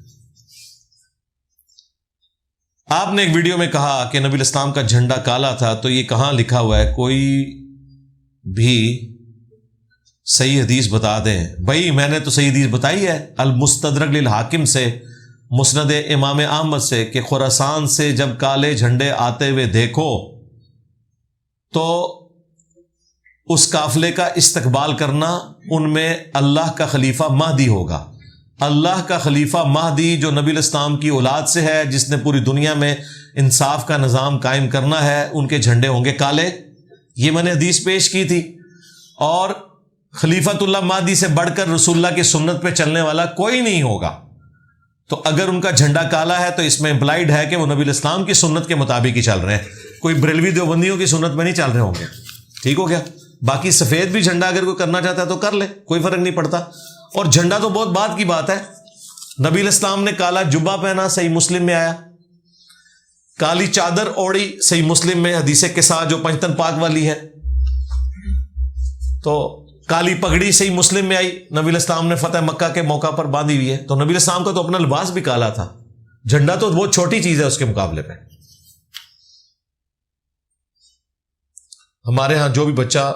آپ نے ایک ویڈیو میں کہا کہ نبی الاسلام کا جھنڈا کالا تھا، تو یہ کہاں لکھا ہوا ہے؟ کوئی بھی صحیح حدیث بتا دیں۔ بھائی میں نے تو صحیح حدیث بتائی ہے، المستدرک للحاکم سے، مسند امام احمد سے، کہ خراسان سے جب کالے جھنڈے آتے ہوئے دیکھو تو اس قافلے کا استقبال کرنا، ان میں اللہ کا خلیفہ مہدی ہوگا۔ اللہ کا خلیفہ مہدی جو نبی الاسلام کی اولاد سے ہے، جس نے پوری دنیا میں انصاف کا نظام قائم کرنا ہے، ان کے جھنڈے ہوں گے کالے۔ یہ میں نے حدیث پیش کی تھی۔ اور خلیفۃ اللہ مہدی سے بڑھ کر رسول اللہ کی سنت پہ چلنے والا کوئی نہیں ہوگا۔ تو اگر ان کا جھنڈا کالا ہے تو اس میں امپلائڈ ہے کہ وہ نبی الاسلام کی سنت کے مطابق ہی چل رہے ہیں، کوئی بریلوی دیوبندیوں کی سنت میں نہیں چل رہے ہوں گے۔ ٹھیک ہو گیا؟ باقی سفید بھی جھنڈا اگر کوئی کرنا چاہتا ہے تو کر لے، کوئی فرق نہیں پڑتا۔ اور جھنڈا تو بہت بعد کی بات ہے، نبی الاسلام نے کالا جبہ پہنا، صحیح مسلم میں آیا، کالی چادر اوڑی، صحیح مسلم میں حدیث قصہ جو پنجتن پاک والی ہے، تو کالی پگڑی صحیح مسلم میں آئی، نبی الاسلام نے فتح مکہ کے موقع پر باندھی ہوئی ہے۔ تو نبی الاسلام کا تو اپنا لباس بھی کالا تھا، جھنڈا تو بہت چھوٹی چیز ہے اس کے مقابلے پہ۔ ہمارے ہاں جو بھی بچہ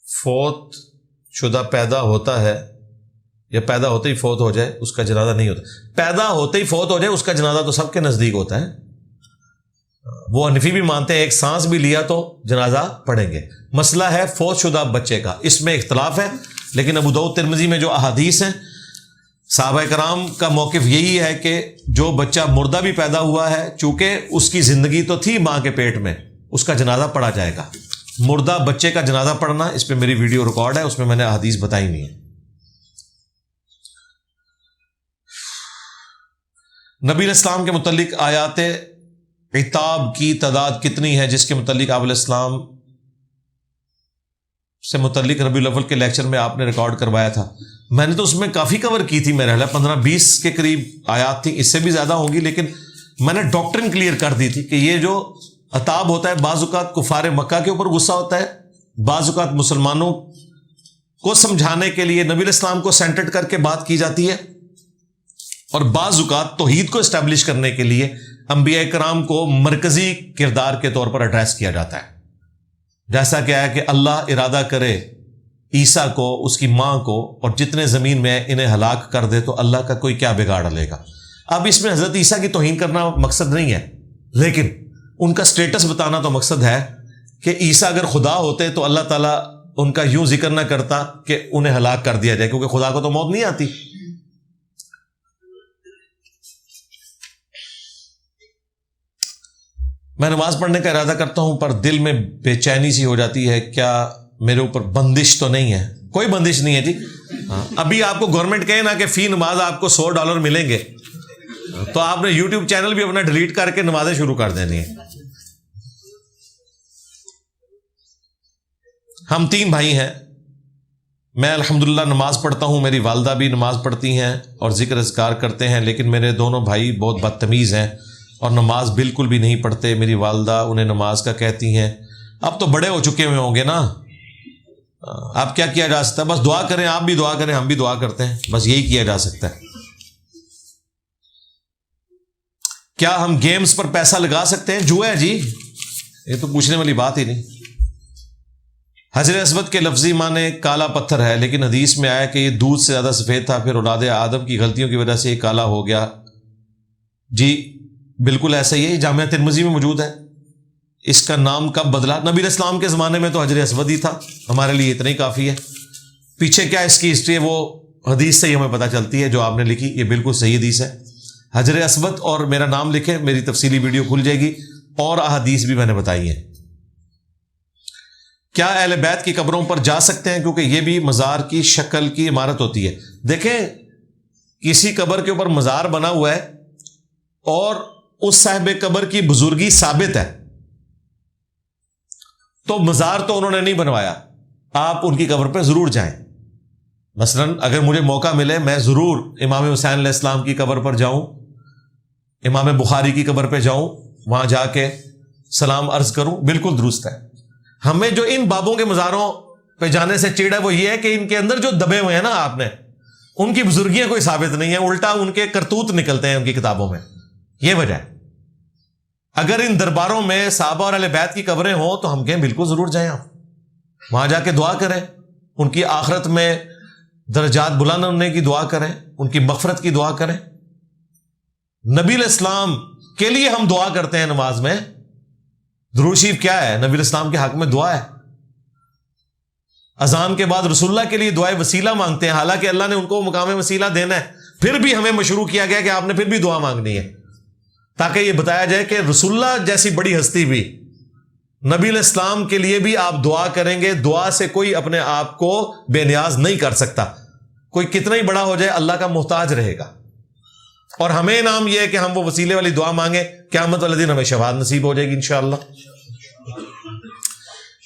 فوت شدہ پیدا ہوتا ہے یا پیدا ہوتے ہی فوت ہو جائے، اس کا جنازہ نہیں ہوتا۔ پیدا ہوتے ہی فوت ہو جائے اس کا جنازہ تو سب کے نزدیک ہوتا ہے۔ وہ حنفی بھی مانتے ہیں ایک سانس بھی لیا تو جنازہ پڑھیں گے۔ مسئلہ ہے فوت شدہ بچے کا، اس میں اختلاف ہے، لیکن ابو داؤد ترمذی میں جو احادیث ہیں، صحابہ کرام کا موقف یہی ہے کہ جو بچہ مردہ بھی پیدا ہوا ہے، چونکہ اس کی زندگی تو تھی ماں کے پیٹ میں، اس کا جنازہ پڑھا جائے گا۔ مردہ بچے کا جنازہ پڑھنا، اس پہ میری ویڈیو ریکارڈ ہے، اس میں نے احادیث بتائی نہیں ہے۔ نبی الاسلام کے متعلق آیات عتاب کی تعداد کتنی ہے، جس کے متعلق آپ علیہ السلام سے متعلق ربیع الاول کے لیکچر میں آپ نے ریکارڈ کروایا تھا؟ میں نے تو اس میں کافی کور کی تھی، میرا خیال 15-20 کے قریب آیات تھی، اس سے بھی زیادہ ہوں گی، لیکن میں نے ڈاکٹرن کلیئر کر دی تھی کہ یہ جو عتاب ہوتا ہے، بعض اوقات کفار مکہ کے اوپر غصہ ہوتا ہے، بعض اوقات مسلمانوں کو سمجھانے کے لیے نبی الاسلام کو سینٹرڈ کر کے بات کی جاتی ہے، اور بعض اوقات توحید کو اسٹیبلش کرنے کے لیے انبیاء کرام کو مرکزی کردار کے طور پر ایڈریس کیا جاتا ہے۔ جیسا کہ ہے کہ اللہ ارادہ کرے عیسیٰ کو، اس کی ماں کو، اور جتنے زمین میں انہیں ہلاک کر دے تو اللہ کا کوئی کیا بگاڑ لے گا۔ اب اس میں حضرت عیسیٰ کی توہین کرنا مقصد نہیں ہے، لیکن ان کا سٹیٹس بتانا تو مقصد ہے کہ عیسیٰ اگر خدا ہوتے تو اللہ تعالیٰ ان کا یوں ذکر نہ کرتا کہ انہیں ہلاک کر دیا جائے، کیونکہ خدا کو تو موت نہیں آتی۔ میں نماز پڑھنے کا ارادہ کرتا ہوں پر دل میں بے چینی سی ہو جاتی ہے، کیا میرے اوپر بندش تو نہیں ہے؟ کوئی بندش نہیں ہے جی. ابھی آپ کو گورنمنٹ کہے نا کہ فی نماز آپ کو $100 ملیں گے تو آپ نے یوٹیوب چینل بھی اپنا ڈیلیٹ کر کے نمازیں شروع کر دینی ہے. ہم 3 بھائی ہیں. میں الحمدللہ نماز پڑھتا ہوں، میری والدہ بھی نماز پڑھتی ہیں اور ذکر اذکار کرتے ہیں، لیکن میرے دونوں بھائی بہت بدتمیز ہیں اور نماز بالکل بھی نہیں پڑھتے. میری والدہ انہیں نماز کا کہتی ہیں. اب تو بڑے ہو چکے ہوئے ہوں گے نا، اب کیا کیا جا سکتا ہے؟ بس دعا کریں، آپ بھی دعا کریں، ہم بھی دعا کرتے ہیں، بس یہی کیا جا سکتا ہے. کیا ہم گیمز پر پیسہ لگا سکتے ہیں؟ جوا ہے جی، یہ تو پوچھنے والی بات ہی نہیں. حجر اسود کے لفظی معنی کالا پتھر ہے، لیکن حدیث میں آیا کہ یہ دودھ سے زیادہ سفید تھا، پھر اولاد آدم کی غلطیوں کی وجہ سے یہ کالا ہو گیا. جی بالکل ایسا ہی ہے، جامعہ ترمذی میں موجود ہے. اس کا نام کب بدلا؟ نبی علیہ السلام کے زمانے میں تو حجر اسود ہی تھا، ہمارے لیے اتنا ہی کافی ہے. پیچھے کیا اس کی ہسٹری ہے وہ حدیث سے ہی ہمیں پتہ چلتی ہے جو آپ نے لکھی، یہ بالکل صحیح حدیث ہے. حجر اسود اور میرا نام لکھیں، میری تفصیلی ویڈیو کھل جائے گی اور احادیث بھی میں نے بتائی ہیں. کیا اہل بیت کی قبروں پر جا سکتے ہیں؟ کیونکہ یہ بھی مزار کی شکل کی عمارت ہوتی ہے. دیکھیں کسی قبر کے اوپر مزار بنا ہوا ہے اور اس صاحب قبر کی بزرگی ثابت ہے تو مزار تو انہوں نے نہیں بنوایا، آپ ان کی قبر پہ ضرور جائیں. مثلا اگر مجھے موقع ملے میں ضرور امام حسین علیہ السلام کی قبر پر جاؤں، امام بخاری کی قبر پہ جاؤں، وہاں جا کے سلام عرض کروں، بالکل درست ہے. ہمیں جو ان بابوں کے مزاروں پہ جانے سے چڑ ہے وہ یہ ہے کہ ان کے اندر جو دبے ہوئے ہیں نا آپ نے، ان کی بزرگیاں کوئی ثابت نہیں ہے، الٹا ان کے کرتوت نکلتے ہیں ان کی کتابوں میں. یہ وجہ ہے. اگر ان درباروں میں صحابہ اور اہل بیت کی قبریں ہوں تو ہم کہیں بالکل ضرور جائیں، آپ وہاں جا کے دعا کریں، ان کی آخرت میں درجات بلند ہونے کی دعا کریں، ان کی مغفرت کی دعا کریں. نبی علیہ السلام کے لیے ہم دعا کرتے ہیں نماز میں. درود شریف کیا ہے؟ نبی علیہ السلام کے حق میں دعا ہے. اذان کے بعد رسول اللہ کے لیے دعائے وسیلہ مانگتے ہیں، حالانکہ اللہ نے ان کو مقام وسیلہ دینا ہے، پھر بھی ہمیں مشروع کیا گیا کہ آپ نے پھر بھی دعا مانگنی ہے، تاکہ یہ بتایا جائے کہ رسول اللہ جیسی بڑی ہستی بھی، نبی علیہ السلام کے لیے بھی آپ دعا کریں گے. دعا سے کوئی اپنے آپ کو بے نیاز نہیں کر سکتا، کوئی کتنا ہی بڑا ہو جائے اللہ کا محتاج رہے گا. اور ہمیں نام یہ ہے کہ ہم وہ وسیلے والی دعا مانگیں، قیامت والے دن ہمیں شفاعت نصیب ہو جائے گی انشاءاللہ.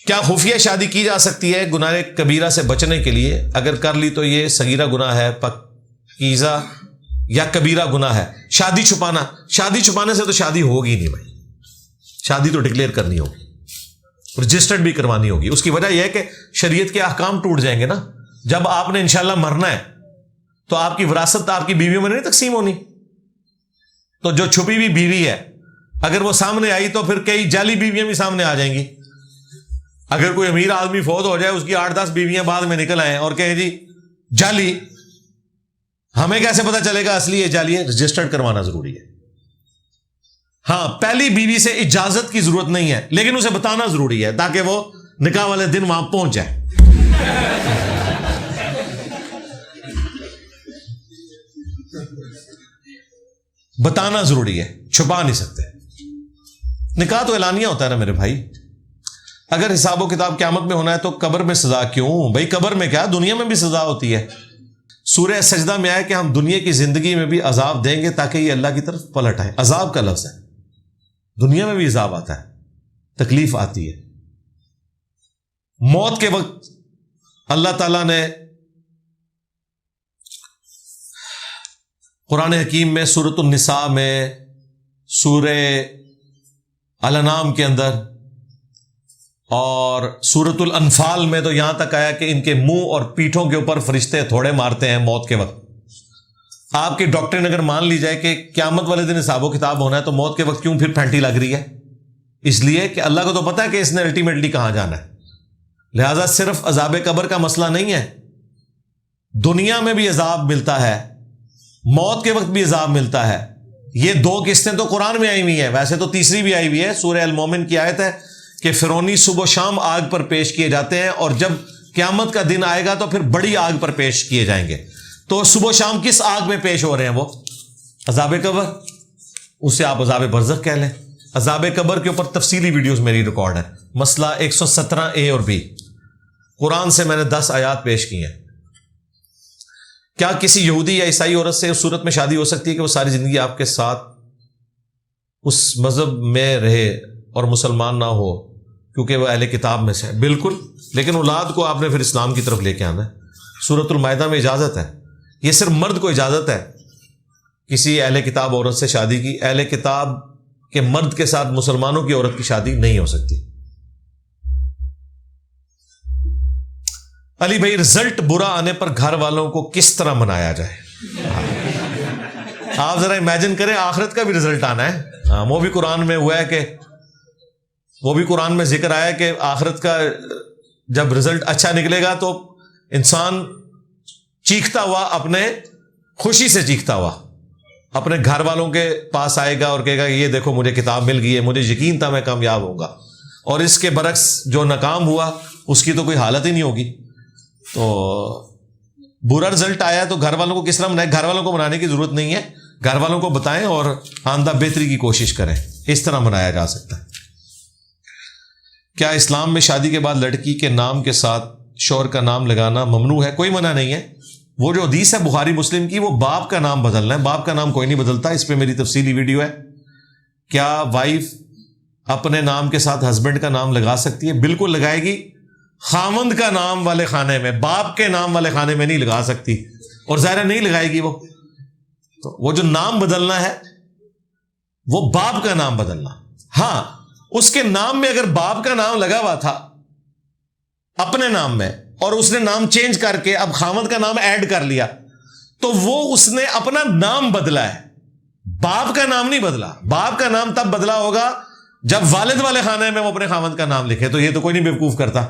کیا خفیہ شادی کی جا سکتی ہے گناہ کبیرہ سے بچنے کے لیے؟ اگر کر لی تو یہ صغیرہ گناہ ہے، پکیزہ یا کبیرہ گناہ ہے. شادی چھپانے سے تو شادی ہوگی نہیں بھائی، شادی تو ڈکلیئر کرنی ہوگی، رجسٹرڈ بھی کروانی ہوگی. اس کی وجہ یہ ہے کہ شریعت کے احکام ٹوٹ جائیں گے نا. جب آپ نے انشاءاللہ مرنا ہے تو آپ کی وراثت آپ کی بیویوں میں نہیں تقسیم ہونی. تو جو چھپی ہوئی بیوی ہے اگر وہ سامنے آئی تو پھر کئی جعلی بیویاں بھی سامنے آ جائیں گی. اگر کوئی امیر آدمی فوت ہو جائے، اس کی 8-10 بیویاں بعد میں نکل آئیں اور کہیں جی جعلی، ہمیں کیسے پتا چلے گا اصلی ہے جعلی ہے؟ رجسٹرڈ کروانا ضروری ہے. ہاں پہلی بیوی سے اجازت کی ضرورت نہیں ہے، لیکن اسے بتانا ضروری ہے تاکہ وہ نکاح والے دن وہاں پہنچ جائے. بتانا ضروری ہے، چھپا نہیں سکتے. نکاح تو اعلانیہ ہوتا ہے نا میرے بھائی. اگر حساب و کتاب قیامت میں ہونا ہے تو قبر میں سزا کیوں بھائی؟ قبر میں کیا، دنیا میں بھی سزا ہوتی ہے. سورہ سجدہ میں آیا کہ ہم دنیا کی زندگی میں بھی عذاب دیں گے تاکہ یہ اللہ کی طرف پلٹ آئے. عذاب کا لفظ ہے، دنیا میں بھی عذاب آتا ہے، تکلیف آتی ہے. موت کے وقت اللہ تعالیٰ نے قرآن حکیم میں سورۃ النساء میں، سورہ الانعام کے اندر اور سورۃ الانفال میں تو یہاں تک آیا کہ ان کے منہ اور پیٹھوں کے اوپر فرشتے تھوڑے مارتے ہیں موت کے وقت. آپ کی ڈاکٹر نے اگر مان لی جائے کہ قیامت والے دن حساب و کتاب ہونا ہے تو موت کے وقت کیوں پھر پھینٹی لگ رہی ہے؟ اس لیے کہ اللہ کو تو پتا ہے کہ اس نے الٹیمیٹلی کہاں جانا ہے. لہذا صرف عذاب قبر کا مسئلہ نہیں ہے، دنیا میں بھی عذاب ملتا ہے، موت کے وقت بھی عذاب ملتا ہے. یہ 2 قسطیں تو قرآن میں آئی ہوئی ہیں، ویسے تو تیسری بھی آئی ہوئی ہے. سورہ المومن کی آیت ہے کہ فرعونی صبح و شام آگ پر پیش کیے جاتے ہیں، اور جب قیامت کا دن آئے گا تو پھر بڑی آگ پر پیش کیے جائیں گے. تو صبح و شام کس آگ میں پیش ہو رہے ہیں؟ وہ عذاب قبر، اسے آپ عذاب برزخ کہہ لیں. عذاب قبر کے اوپر تفصیلی ویڈیوز میری ریکارڈ ہیں. مسئلہ 117A اور B. قرآن سے میں نے 10 آیات پیش کی ہیں. کیا کسی یہودی یا عیسائی عورت سے اس صورت میں شادی ہو سکتی ہے کہ وہ ساری زندگی آپ کے ساتھ اس مذہب میں رہے اور مسلمان نہ ہو کیونکہ وہ اہل کتاب میں سے ہے؟ بالکل، لیکن اولاد کو آپ نے پھر اسلام کی طرف لے کے آنا ہے. سورۃ المائدہ میں اجازت ہے. یہ صرف مرد کو اجازت ہے کسی اہل کتاب عورت سے شادی کی. اہل کتاب کے مرد کے ساتھ مسلمانوں کی عورت کی شادی نہیں ہو سکتی. علی بھائی، رزلٹ برا آنے پر گھر والوں کو کس طرح منایا جائے؟ آپ ذرا امیجن کریں، آخرت کا بھی رزلٹ آنا ہے. وہ بھی قرآن میں ہوا ہے کہ وہ بھی قرآن میں ذکر آیا کہ آخرت کا جب رزلٹ اچھا نکلے گا تو انسان چیختا ہوا، اپنے خوشی سے چیختا ہوا اپنے گھر والوں کے پاس آئے گا اور کہے گا یہ دیکھو مجھے کتاب مل گئی ہے، مجھے یقین تھا میں کامیاب ہوں گا. اور اس کے برعکس جو ناکام ہوا اس کی تو کوئی حالت ہی نہیں ہوگی. تو برا رزلٹ آیا تو گھر والوں کو کس طرح منائے؟ گھر والوں کو منانے کی ضرورت نہیں ہے. گھر والوں کو بتائیں اور آئندہ بہتری کی کوشش کریں. اس طرح منایا جا سکتا ہے. کیا اسلام میں شادی کے بعد لڑکی کے نام کے ساتھ شوہر کا نام لگانا ممنوع ہے؟ کوئی منع نہیں ہے. وہ جو حدیث ہے بخاری مسلم کی، وہ باپ کا نام بدلنا ہے. باپ کا نام کوئی نہیں بدلتا. اس پہ میری تفصیلی ویڈیو ہے. کیا وائف اپنے نام کے ساتھ ہسبینڈ کا نام لگا سکتی ہے؟ بالکل لگائے گی. خامند کا نام والے خانے میں، باپ کے نام والے خانے میں نہیں لگا سکتی، اور ظاہر نہیں لگائے گی. تو وہ جو نام بدلنا ہے وہ باپ کا نام بدلنا. ہاں، اس کے نام میں اگر باپ کا نام لگا ہوا تھا اپنے نام میں اور اس نے نام چینج کر کے اب خامند کا نام ایڈ کر لیا تو وہ اس نے اپنا نام بدلا ہے، باپ کا نام نہیں بدلا. باپ کا نام تب بدلا ہوگا جب والد والے خانے میں وہ اپنے خامند کا نام لکھے. تو یہ تو کوئی نہیں بیوقوف کرتا.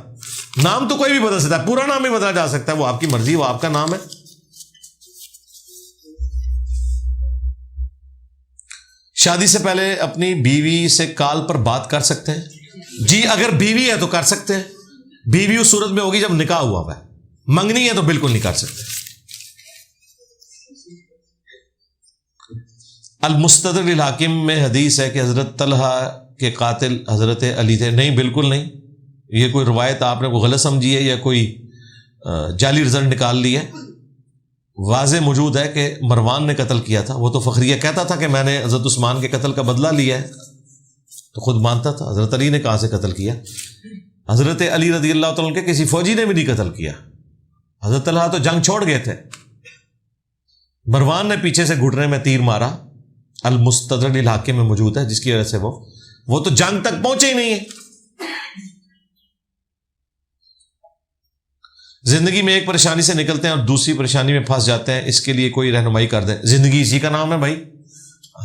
نام تو کوئی بھی بدل سکتا ہے، پورا نام بھی بدلا جا سکتا ہے. وہ آپ کی مرضی، وہ آپ کا نام ہے. شادی سے پہلے اپنی بیوی سے کال پر بات کر سکتے ہیں؟ جی، اگر بیوی ہے تو کر سکتے ہیں. بیوی اس صورت میں ہوگی جب نکاح ہوا ہے. منگنی ہے تو بالکل نہیں کر سکتے. المستدرک للحاکم میں حدیث ہے کہ حضرت طلحہ کے قاتل حضرت علی تھے. نہیں، بالکل نہیں. یہ کوئی روایت آپ نے کوئی غلط سمجھی ہے یا کوئی جعلی رزلٹ نکال لی ہے. واضح موجود ہے کہ مروان نے قتل کیا تھا. وہ تو فخریہ کہتا تھا کہ میں نے حضرت عثمان کے قتل کا بدلہ لیا ہے، تو خود مانتا تھا. حضرت علی نے کہاں سے قتل کیا؟ حضرت علی رضی اللہ تعالیٰ کے کسی فوجی نے بھی نہیں قتل کیا. حضرت طلحہ تو جنگ چھوڑ گئے تھے. مروان نے پیچھے سے گھٹنے میں تیر مارا. المستدرک للحاکم میں موجود ہے، جس کی وجہ سے وہ تو جنگ تک پہنچے ہی نہیں ہے. زندگی میں ایک پریشانی سے نکلتے ہیں اور دوسری پریشانی میں پھنس جاتے ہیں، اس کے لیے کوئی رہنمائی کر دیں. زندگی اسی کا نام ہے بھائی.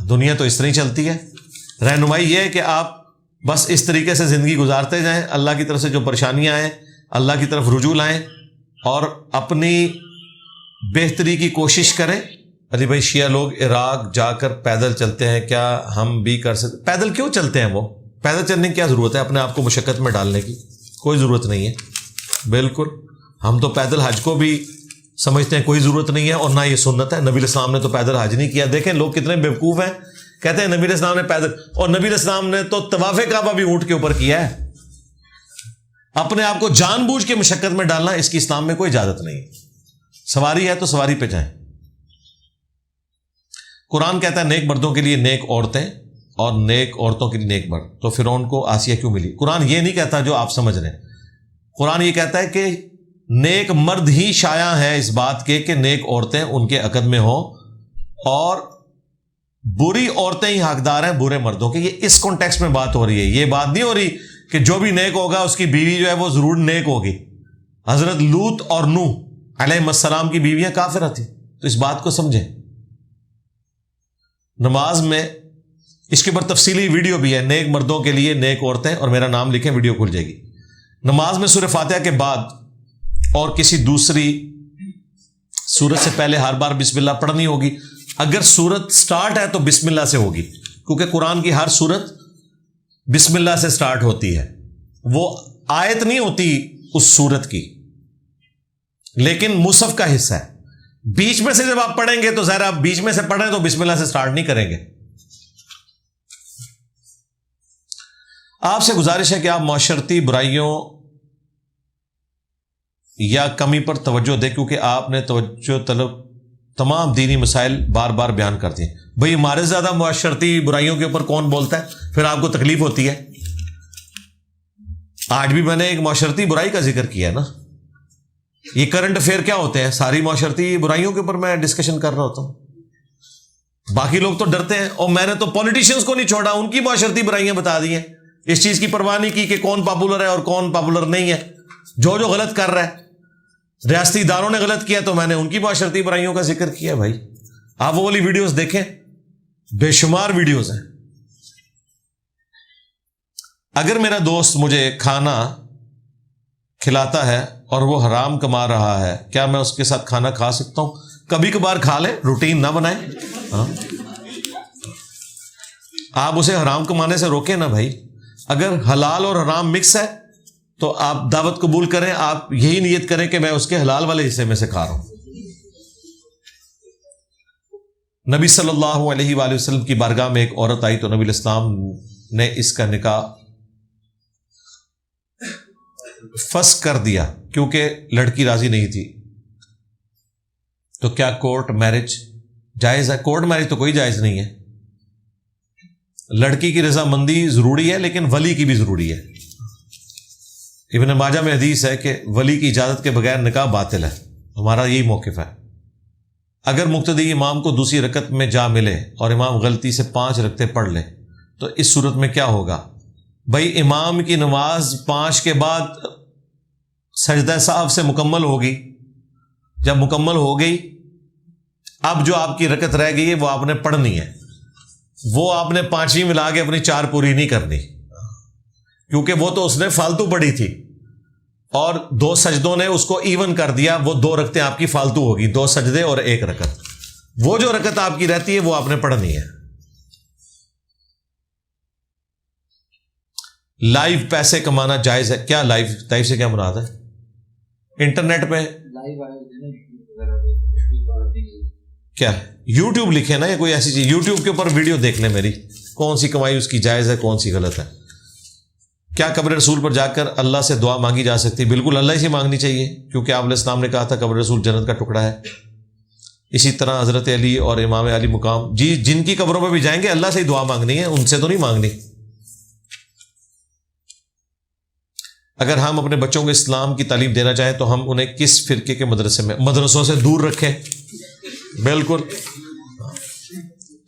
دنیا تو اس طرح ہی چلتی ہے. رہنمائی یہ ہے کہ آپ بس اس طریقے سے زندگی گزارتے جائیں. اللہ کی طرف سے جو پریشانیاں آئیں اللہ کی طرف رجوع لائیں اور اپنی بہتری کی کوشش کریں. ارے بھائی، شیعہ لوگ عراق جا کر پیدل چلتے ہیں، کیا ہم بھی کر سکتے؟ پیدل کیوں چلتے ہیں؟ وہ پیدل چلنے کی کیا ضرورت ہے اپنے آپ کو مشقت میں ڈالنے کی؟ کوئی ضرورت نہیں ہے. بالکل، ہم تو پیدل حج کو بھی سمجھتے ہیں کوئی ضرورت نہیں ہے، اور نہ یہ سنت ہے. نبی علیہ السلام نے تو پیدل حج نہیں کیا. دیکھیں لوگ کتنے بیوقوف ہیں، کہتے ہیں نبی علیہ السلام نے پیدل، اور نبی علیہ السلام نے تو طواف کعبہ بھی اونٹ کے اوپر کیا ہے. اپنے آپ کو جان بوجھ کے مشقت میں ڈالنا اس کی اسلام میں کوئی اجازت نہیں ہے. سواری ہے تو سواری پہ جائیں. قرآن کہتا ہے نیک مردوں کے لیے نیک عورتیں اور نیک عورتوں کے لیے نیک مرد. تو فرعون کو آسیہ کیوں ملی؟ قرآن یہ نہیں کہتا جو آپ سمجھ رہے ہیں. قرآن یہ کہتا ہے کہ نیک مرد ہی شایع ہے اس بات کے کہ نیک عورتیں ان کے عقد میں ہوں، اور بری عورتیں ہی حقدار ہیں برے مردوں کے. یہ اس کانٹیکسٹ میں بات ہو رہی ہے. یہ بات نہیں ہو رہی کہ جو بھی نیک ہوگا اس کی بیوی جو ہے وہ ضرور نیک ہوگی. حضرت لوط اور نوح علیہ السلام کی بیویاں کافرہ تھیں. تو اس بات کو سمجھیں. نماز میں اس کے اوپر تفصیلی ویڈیو بھی ہے، نیک مردوں کے لیے نیک عورتیں، اور میرا نام لکھیں، ویڈیو کھل جائے گی. نماز میں سورہ فاتحہ کے بعد اور کسی دوسری سورت سے پہلے ہر بار بسم اللہ پڑھنی ہوگی. اگر سورت سٹارٹ ہے تو بسم اللہ سے ہوگی، کیونکہ قرآن کی ہر سورت بسم اللہ سے سٹارٹ ہوتی ہے. وہ آیت نہیں ہوتی اس سورت کی، لیکن مصحف کا حصہ ہے. بیچ میں سے جب آپ پڑھیں گے تو ظاہر آپ بیچ میں سے پڑھیں تو بسم اللہ سے سٹارٹ نہیں کریں گے. آپ سے گزارش ہے کہ آپ معاشرتی برائیوں یا کمی پر توجہ دیں، کیونکہ آپ نے توجہ طلب تمام دینی مسائل بار بار بیان کر دیے. بھئی ہمارے زیادہ معاشرتی برائیوں کے اوپر کون بولتا ہے؟ پھر آپ کو تکلیف ہوتی ہے. آج بھی میں نے ایک معاشرتی برائی کا ذکر کیا ہے نا. یہ کرنٹ افیئر کیا ہوتے ہیں؟ ساری معاشرتی برائیوں کے اوپر میں ڈسکشن کر رہا ہوتا ہوں. باقی لوگ تو ڈرتے ہیں، اور میں نے تو پولیٹیشینز کو نہیں چھوڑا، ان کی معاشرتی برائیاں بتا دی ہیں. اس چیز کی پرواہ نہیں کی کہ کون پاپولر ہے اور کون پاپولر نہیں ہے. جو غلط کر رہا ہے، ریاستی اداروں نے غلط کیا تو میں نے ان کی معاشرتی برائیوں کا ذکر کیا. بھائی آپ وہ والی ویڈیوز دیکھیں، بے شمار ویڈیوز ہیں. اگر میرا دوست مجھے کھانا کھلاتا ہے اور وہ حرام کما رہا ہے، کیا میں اس کے ساتھ کھانا کھا سکتا ہوں؟ کبھی کبھار کھا لیں، روٹین نہ بنائیں. آپ اسے حرام کمانے سے روکیں نا بھائی. اگر حلال اور حرام مکس ہے تو آپ دعوت قبول کریں، آپ یہی نیت کریں کہ میں اس کے حلال والے حصے میں سے کھا رہا ہوں. نبی صلی اللہ علیہ وآلہ وسلم کی بارگاہ میں ایک عورت آئی تو نبی الاسلام نے اس کا نکاح فسخ کر دیا کیونکہ لڑکی راضی نہیں تھی. تو کیا کورٹ میرج جائز ہے؟ کورٹ میرج تو کوئی جائز نہیں ہے. لڑکی کی رضامندی ضروری ہے، لیکن ولی کی بھی ضروری ہے. ابن ماجہ میں حدیث ہے کہ ولی کی اجازت کے بغیر نکاح باطل ہے. ہمارا یہی موقف ہے. اگر مقتدی امام کو دوسری رکعت میں جا ملے اور امام غلطی سے 5 رکعتیں پڑھ لے تو اس صورت میں کیا ہوگا؟ بھائی امام کی نماز 5 کے بعد سجدہ سہو سے مکمل ہوگی. جب مکمل ہو گئی، اب جو آپ کی رکعت رہ گئی ہے وہ آپ نے پڑھنی ہے. وہ آپ نے 5ویں ملا کے اپنی 4 پوری نہیں کرنی، کیونکہ وہ تو اس نے فالتو پڑھی تھی اور 2 سجدوں نے اس کو ایون کر دیا. وہ 2 رکعتیں آپ کی فالتو ہوگی، 2 سجدے اور 1 رکعت. وہ جو رکعت آپ کی رہتی ہے وہ آپ نے پڑھنی ہے. لائیو پیسے کمانا جائز ہے کیا؟ لائیو سے کیا مراد ہے؟ انٹرنیٹ پہ کیا یوٹیوب لکھے نا، یا کوئی ایسی چیز یوٹیوب کے اوپر ویڈیو دیکھ لیں میری، کون سی کمائی اس کی جائز ہے کون سی غلط ہے. کیا قبر رسول پر جا کر اللہ سے دعا مانگی جا سکتی؟ بالکل اللہ ہی سے مانگنی چاہیے، کیونکہ آپ علیہ السلام نے کہا تھا قبر رسول جنت کا ٹکڑا ہے. اسی طرح حضرت علی اور امام علی مقام، جی جن کی قبروں پہ بھی جائیں گے اللہ سے ہی دعا مانگنی ہے، ان سے تو نہیں مانگنی. اگر ہم اپنے بچوں کو اسلام کی تعلیم دینا چاہیں تو ہم انہیں کس فرقے کے مدرسوں سے دور رکھیں؟ بالکل.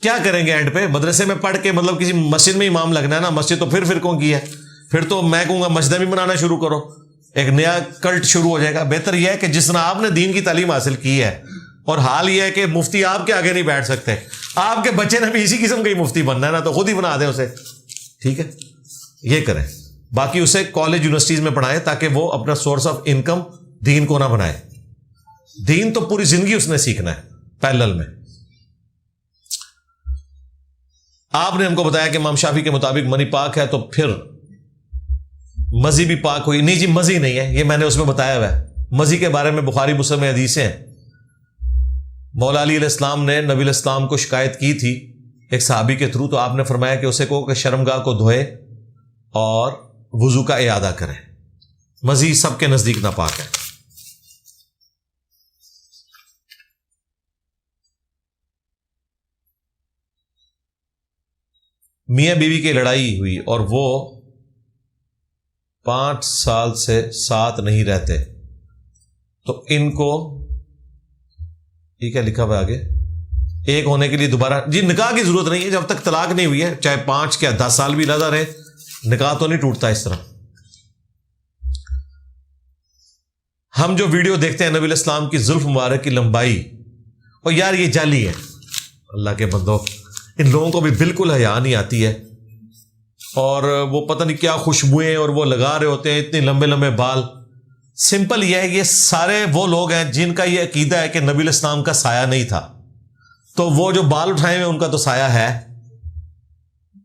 کیا کریں گے اینڈ پہ؟ مدرسے میں پڑھ کے مطلب کسی مسجد میں امام لگنا ہے نا. مسجد تو پھر فرقوں کی ہے، پھر تو میں کہوں گا مسجدیں بھی بنانا شروع کرو، ایک نیا کلٹ شروع ہو جائے گا. بہتر یہ ہے کہ جس طرح آپ نے دین کی تعلیم حاصل کی ہے، اور حال یہ ہے کہ مفتی آپ کے آگے نہیں بیٹھ سکتے، آپ کے بچے نے بھی اسی قسم کا ہی مفتی بننا ہے نا، تو خود ہی بنا دیں اسے. ٹھیک ہے، یہ کریں. باقی اسے کالج یونیورسٹیز میں پڑھائیں تاکہ وہ اپنا سورس آف انکم دین کو نہ بنائے. دین تو پوری زندگی اس نے سیکھنا ہے پیرلل میں. آپ نے ہم کو بتایا کہ امام شافعی کے مطابق منی پاک ہے، تو پھر مزی بھی پاک ہوئی. نہیں جی مزی نہیں ہے، یہ میں نے اس میں بتایا ہوا ہے. مزی کے بارے میں بخاری مسلم میں حدیثیں ہیں. مولا علی علیہ السلام نے نبی علیہ السلام کو شکایت کی تھی ایک صحابی کے تھرو، تو آپ نے فرمایا کہ اسے کہو کہ شرمگاہ کو دھوئے اور وضو کا اعادہ کریں. مزی سب کے نزدیک ناپاک ہے. میاں بیوی کی لڑائی ہوئی اور وہ 5 سال سے ساتھ نہیں رہتے، تو ان کو یہ کیا لکھا ہوا آگے؟ ایک ہونے کے لیے دوبارہ، جی نکاح کی ضرورت نہیں ہے جب تک طلاق نہیں ہوئی ہے، چاہے 5 کیا 10 سال بھی لگا رہے، نکاح تو نہیں ٹوٹتا اس طرح. ہم جو ویڈیو دیکھتے ہیں نبی علیہ السلام کی زلف مبارک کی لمبائی، اور یار یہ جعلی ہے. اللہ کے بندو، ان لوگوں کو بھی بالکل حیا نہیں آتی ہے، اور وہ پتہ نہیں کیا خوشبوئیں اور وہ لگا رہے ہوتے ہیں، اتنے لمبے لمبے بال. سمپل یہ ہے، یہ سارے وہ لوگ ہیں جن کا یہ عقیدہ ہے کہ نبی علیہ السلام کا سایہ نہیں تھا، تو وہ جو بال اٹھائے ہوئے ان کا تو سایہ ہے،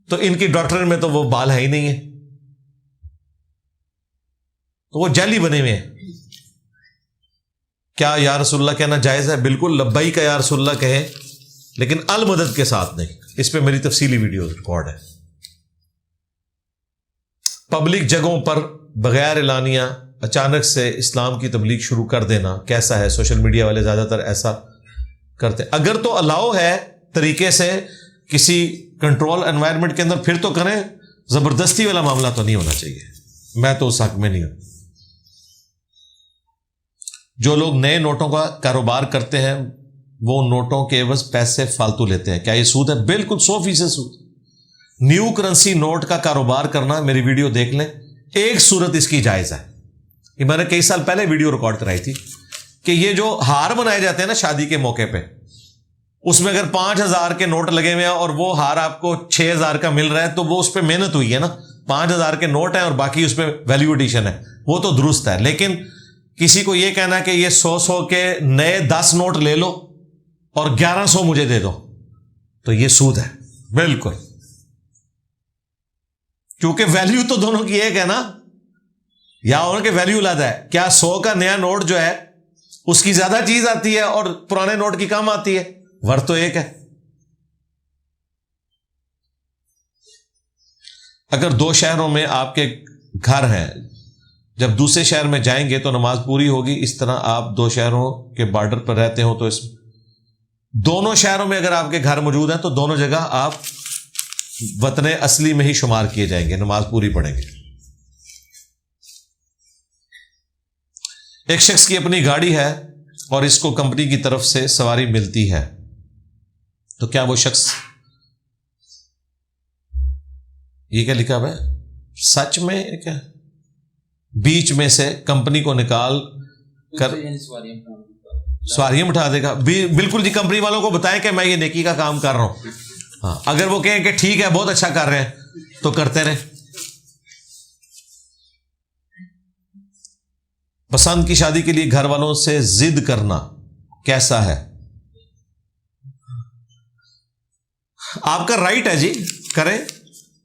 تو ان کی ڈاکٹر میں تو وہ بال ہے ہی نہیں ہے، تو وہ جعلی بنے ہوئے ہیں. کیا یا رسول اللہ کہنا جائز ہے؟ بالکل لبیک یا رسول اللہ کہیں، لیکن المدد کے ساتھ نہیں. اس پہ میری تفصیلی ویڈیو ریکارڈ ہے. پبلک جگہوں پر بغیر اعلانیہ اچانک سے اسلام کی تبلیغ شروع کر دینا کیسا ہے؟ سوشل میڈیا والے زیادہ تر ایسا کرتے ہیں. اگر تو الاؤ ہے طریقے سے کسی کنٹرول انوائرمنٹ کے اندر پھر تو کریں, زبردستی والا معاملہ تو نہیں ہونا چاہیے. میں تو اس حق میں نہیں ہوں. جو لوگ نئے نوٹوں کا کاروبار کرتے ہیں وہ نوٹوں کے عوض پیسے فالتو لیتے ہیں. کیا یہ سود ہے؟ بالکل 100% سود. نیو کرنسی نوٹ کا کاروبار کرنا, میری ویڈیو دیکھ لیں, ایک صورت اس کی جائز ہے. یہ میں نے کئی سال پہلے ویڈیو ریکارڈ کرائی تھی کہ یہ جو ہار بنائے جاتے ہیں نا شادی کے موقع پہ, اس میں اگر 5,000 کے نوٹ لگے ہوئے ہیں اور وہ ہار آپ کو 6,000 کا مل رہا ہے تو وہ اس پہ محنت ہوئی ہے نا. 5,000 کے نوٹ ہیں اور باقی اس پہ ویلیو ایڈیشن ہے, وہ تو درست ہے. لیکن کسی کو یہ کہنا کہ یہ 100 کے نئے 10 نوٹ لے لو اور 1100 مجھے دے دو, تو یہ سود ہے بالکل. کیونکہ ویلیو تو دونوں کی ایک ہے نا, یا ان کے ویلیو لاتا ہے. کیا 100 کا نیا نوٹ جو ہے اس کی زیادہ چیز آتی ہے اور پرانے نوٹ کی کم آتی ہے؟ ورث تو ایک ہے. اگر 2 شہروں میں آپ کے گھر ہیں, جب دوسرے شہر میں جائیں گے تو نماز پوری ہوگی. اس طرح آپ 2 شہروں کے بارڈر پر رہتے ہو تو اس دونوں شہروں میں اگر آپ کے گھر موجود ہیں تو دونوں جگہ آپ وطن اصلی میں ہی شمار کیے جائیں گے, نماز پوری پڑھیں گے. ایک شخص کی اپنی گاڑی ہے اور اس کو کمپنی کی طرف سے سواری ملتی ہے, تو کیا وہ شخص, یہ کیا لکھا ہوا ہے, سچ میں کیا بیچ میں سے کمپنی کو نکال کر سواریاں اٹھا دے گا؟ بالکل جی. کمپنی والوں کو بتائیں کہ میں یہ نیکی کا کام کر رہا ہوں. ہاں, اگر وہ کہیں کہ ٹھیک ہے بہت اچھا کر رہے ہیں تو کرتے رہیں. پسند کی شادی کے لیے گھر والوں سے ضد کرنا کیسا ہے؟ آپ کا رائٹ ہے جی, کریں,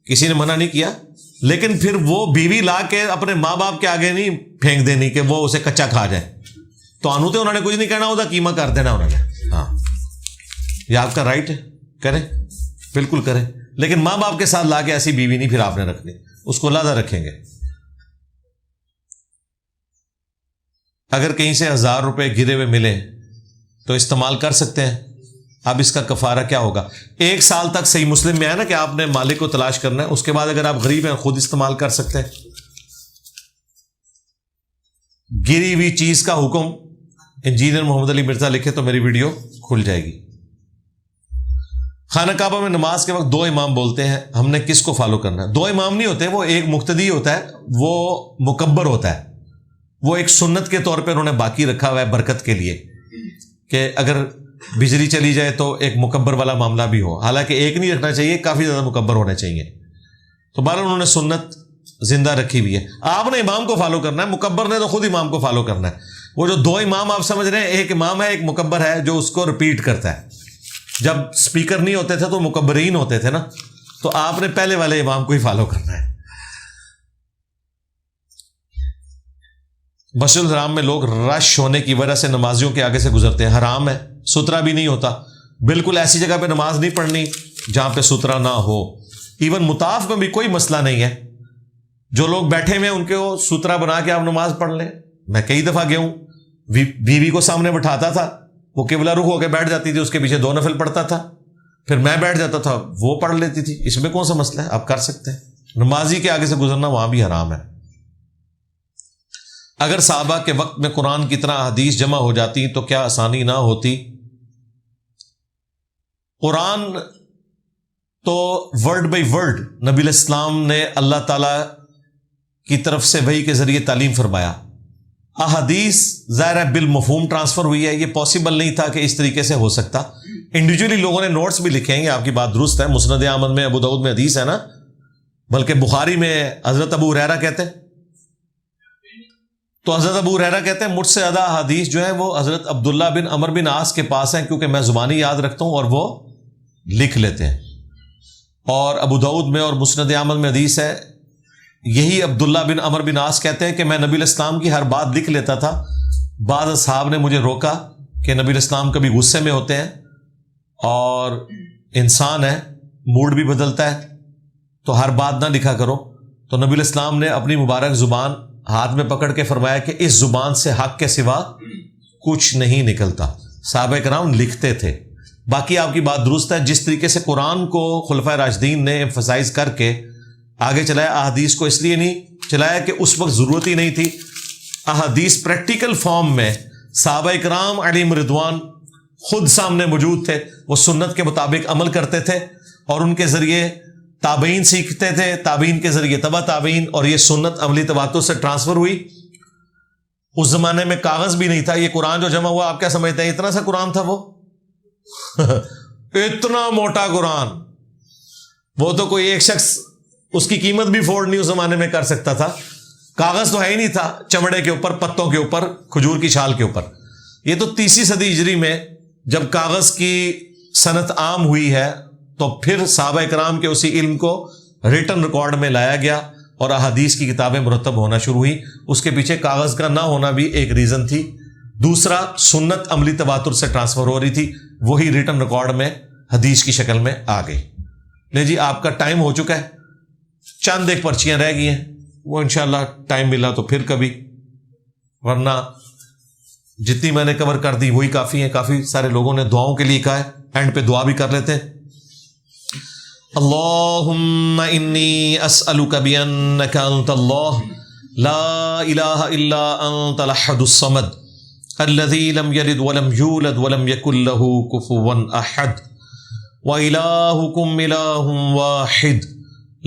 کسی نے منع نہیں کیا. لیکن پھر وہ بیوی لا کے اپنے ماں باپ کے آگے نہیں پھینک دینی کہ وہ اسے کچا کھا جائے. تو آنو تو انہوں نے کچھ نہیں کہنا, ہوتا قیمہ کر دینا انہوں نے. ہاں, یہ آپ کا رائٹ ہے, کریں, بالکل کریں. لیکن ماں باپ کے ساتھ لا کے ایسی بیوی نہیں پھر آپ نے رکھنی, اس کو علیحدہ رکھیں گے. اگر کہیں سے 1,000 روپے گرے ہوئے ملے تو استعمال کر سکتے ہیں. اب اس کا کفارہ کیا ہوگا؟ 1 سال تک صحیح مسلم میں ہے نا کہ آپ نے مالک کو تلاش کرنا ہے. اس کے بعد اگر آپ غریب ہیں خود استعمال کر سکتے ہیں. گری ہوئی چیز کا حکم انجینئر محمد علی مرزا لکھے تو میری ویڈیو کھل جائے گی. خانہ کعبہ میں نماز کے وقت 2 امام بولتے ہیں, ہم نے کس کو فالو کرنا ہے؟ 2 امام نہیں ہوتے, وہ ایک مقتدی ہوتا ہے, وہ مکبر ہوتا ہے. وہ ایک سنت کے طور پہ انہوں نے باقی رکھا ہوا ہے برکت کے لیے کہ اگر بجلی چلی جائے تو ایک مکبر والا معاملہ بھی ہو. حالانکہ ایک نہیں رکھنا چاہیے, کافی زیادہ مکبر ہونے چاہیے. تو بہرحال انہوں نے سنت زندہ رکھی ہوئی ہے. آپ نے امام کو فالو کرنا ہے, مکبر نے تو خود امام کو فالو کرنا ہے. وہ جو 2 امام آپ سمجھ رہے ہیں, ایک امام ہے ایک مکبر ہے جو اس کو رپیٹ کرتا ہے. جب سپیکر نہیں ہوتے تھے تو مکبرین ہوتے تھے نا, تو آپ نے پہلے والے امام کو ہی فالو کرنا ہے. مسجد الحرام میں لوگ رش ہونے کی وجہ سے نمازیوں کے آگے سے گزرتے ہیں, حرام ہے, سترا بھی نہیں ہوتا. بالکل ایسی جگہ پہ نماز نہیں پڑھنی جہاں پہ سترا نہ ہو. ایون مطاف میں بھی کوئی مسئلہ نہیں ہے, جو لوگ بیٹھے ہوئے ان کو سترا بنا کے آپ نماز پڑھ لیں. میں کئی دفعہ گیا ہوں, بیوی کو سامنے بٹھاتا تھا, وہ قبلہ رخ ہو کے بیٹھ جاتی تھی, اس کے پیچھے 2 نفل پڑھتا تھا, پھر میں بیٹھ جاتا تھا, وہ پڑھ لیتی تھی. اس میں کون سا مسئلہ ہے؟ آپ کر سکتے ہیں. نمازی کے آگے سے گزرنا وہاں بھی حرام ہے. اگر صحابہ کے وقت میں قرآن کی طرح حدیث جمع ہو جاتی تو کیا آسانی نہ ہوتی؟ قرآن تو ورڈ بائی ورڈ نبی علیہ السلام نے اللہ تعالی کی طرف سے وحی کے ذریعے تعلیم فرمایا. احادیث ظاہر ہے بالمفہوم ٹرانسفر ہوئی ہے, یہ پاسبل نہیں تھا کہ اس طریقے سے ہو سکتا. انڈیویجولی لوگوں نے نوٹس بھی لکھے ہیں, یہ آپ کی بات درست ہے. مسند احمد میں, ابو داؤد میں حدیث ہے نا, بلکہ بخاری میں حضرت ابو ہریرہ کہتے ہیں. تو حضرت ابو ہریرہ کہتے ہیں مجھ سے زیادہ حدیث جو ہے وہ حضرت عبداللہ بن عمر بن عاص کے پاس ہیں, کیونکہ میں زبانی یاد رکھتا ہوں اور وہ لکھ لیتے ہیں. اور ابو داؤد میں اور مسند احمد میں حدیث ہے, یہی عبداللہ بن عمر بن عاص کہتے ہیں کہ میں نبی علیہ السلام کی ہر بات لکھ لیتا تھا. بعض اصحاب نے مجھے روکا کہ نبی علیہ السلام کبھی غصے میں ہوتے ہیں اور انسان ہے, موڈ بھی بدلتا ہے, تو ہر بات نہ لکھا کرو. تو نبی الاسلام نے اپنی مبارک زبان ہاتھ میں پکڑ کے فرمایا کہ اس زبان سے حق کے سوا کچھ نہیں نکلتا. صحابہ کرام لکھتے تھے. باقی آپ کی بات درست ہے، جس طریقے سے قرآن کو خلفائے راشدین نے ایمفسائز کر کے آگے چلایا، احادیث کو اس لیے نہیں چلایا کہ اس وقت ضرورت ہی نہیں تھی. احادیث پریکٹیکل فارم میں صحابہ کرام علیہم رضوان خود سامنے موجود تھے، وہ سنت کے مطابق عمل کرتے تھے اور ان کے ذریعے تابعین سیکھتے تھے، تابعین کے ذریعے تبع تابعین، اور یہ سنت عملی تواتر سے ٹرانسفر ہوئی. اس زمانے میں کاغذ بھی نہیں تھا. یہ قرآن جو جمع ہوا آپ کیا سمجھتے ہیں اتنا سا قرآن تھا؟ وہ اتنا موٹا قرآن، وہ تو کوئی ایک شخص اس کی قیمت بھی فورڈ نہیں اس زمانے میں کر سکتا تھا. کاغذ تو ہے ہی نہیں تھا، چمڑے کے اوپر، پتوں کے اوپر، کھجور کی چھال کے اوپر. یہ تو 30 صدی ہجری میں جب کاغذ کی صنعت عام ہوئی ہے تو پھر صحابہ کرام کے اسی علم کو ریٹن ریکارڈ میں لایا گیا اور احادیث کی کتابیں مرتب ہونا شروع ہوئی. اس کے پیچھے کاغذ کا نہ ہونا بھی ایک ریزن تھی. دوسرا، سنت عملی تواتر سے ٹرانسفر ہو رہی تھی، وہی ریٹن ریکارڈ میں حدیث کی شکل میں آ گئی. لے جی، آپ کا ٹائم ہو چکا ہے، چند ایک پرچیاں رہ گئی ہیں، وہ انشاءاللہ ٹائم ملا تو پھر کبھی، ورنہ جتنی میں نے کور کر دی وہی کافی ہیں. کافی سارے لوگوں نے دعاؤں کے لیے کہا ہے، اینڈ پہ دعا بھی کر لیتے ہیں. اللہم انی اسألک بانک انت اللہ لا الہ الا انت الاحد الصمد الذی لم یلد ولم یولد ولم یکن له کفوا احد وإلہکم الہ واحد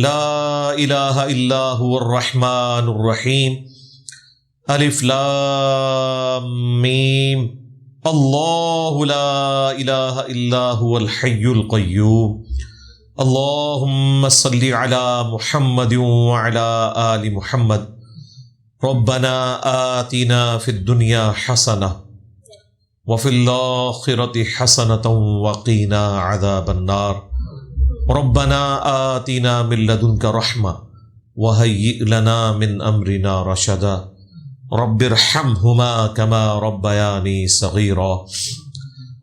لا الہ الا هو الرحمن الرحیم الف لام میم اللہ لا الہ الا هو الحی القیوم اللہم صلی علی محمد وعلی آل محمد ربنا آتنا فی الدنیا حسنہ وفی الآخرة حسنة وقینا عذاب النار ربنا آتنا من لدنک رحمہ وہیئ لنا من امرنا رشدا رب ارحمہما کما ربیانی صغیرا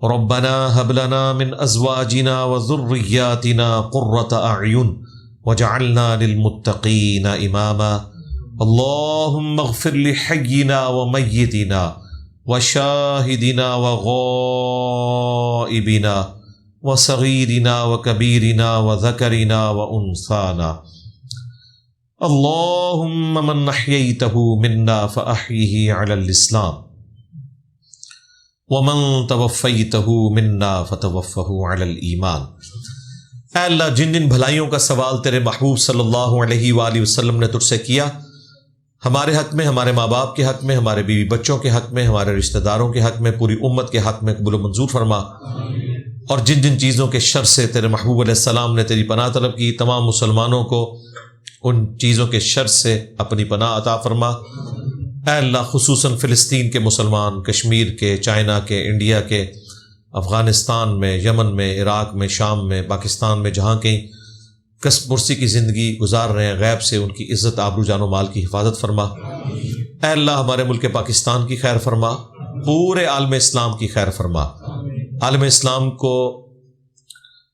ربنا هب لنا من ازواجنا وذرياتنا قرة اعین واجعلنا للمتقین اماما اللهم اغفر لحينا وميتنا وشاهدنا وغائبنا وصغيرنا وكبيرنا وذكرنا وانثانا اللهم من احييته منا فاحيه على الاسلام ومن توفیتہ منا فتوفہ علی الایمان. اے اللہ، جن جن بھلائیوں کا سوال تیرے محبوب صلی اللہ علیہ وآلہ وسلم نے تجھ سے کیا، ہمارے حق میں، ہمارے ماں باپ کے حق میں، ہمارے بیوی بچوں کے حق میں، ہمارے رشتہ داروں کے حق میں، پوری امت کے حق میں قبول و منظور فرما. اور جن جن چیزوں کے شر سے تیرے محبوب علیہ السلام نے تیری پناہ طلب کی، تمام مسلمانوں کو ان چیزوں کے شر سے اپنی پناہ عطا فرما. اے اللہ، خصوصاً فلسطین کے مسلمان، کشمیر کے، چائنا کے، انڈیا کے، افغانستان میں، یمن میں، عراق میں، شام میں، پاکستان میں، جہاں کہیں کسب پرسی کی زندگی گزار رہے ہیں، غیب سے ان کی عزت، آبرو، جان و مال کی حفاظت فرما. اے اللہ، ہمارے ملک پاکستان کی خیر فرما، پورے عالم اسلام کی خیر فرما. عالم اسلام کو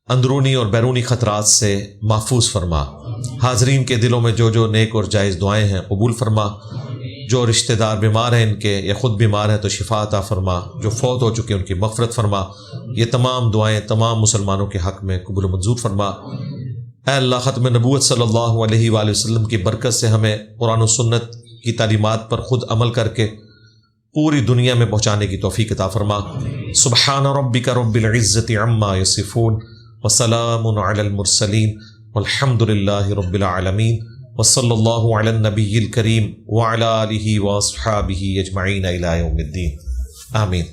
اندرونی اور بیرونی خطرات سے محفوظ فرما. حاضرین کے دلوں میں جو جو نیک اور جائز دعائیں ہیں قبول فرما. جو رشتہ دار بیمار ہیں ان کے یا خود بیمار ہیں تو شفا عطا فرما. جو فوت ہو چکے ان کی مغفرت فرما. یہ تمام دعائیں تمام مسلمانوں کے حق میں قبول و منظور فرما. اے اللہ، ختم نبوت صلی اللہ علیہ وآلہ وسلم کی برکت سے ہمیں قرآن و سنت کی تعلیمات پر خود عمل کر کے پوری دنیا میں پہنچانے کی توفیق عطا فرما. سبحان ربک رب العزت عما یصفون وسلام علی المرسلین والحمد للہ رب العالمین وصلی اللہ علی النبی الکریم وعلی آلہ واصحابہ اجمعین الی یوم الدین. آمین.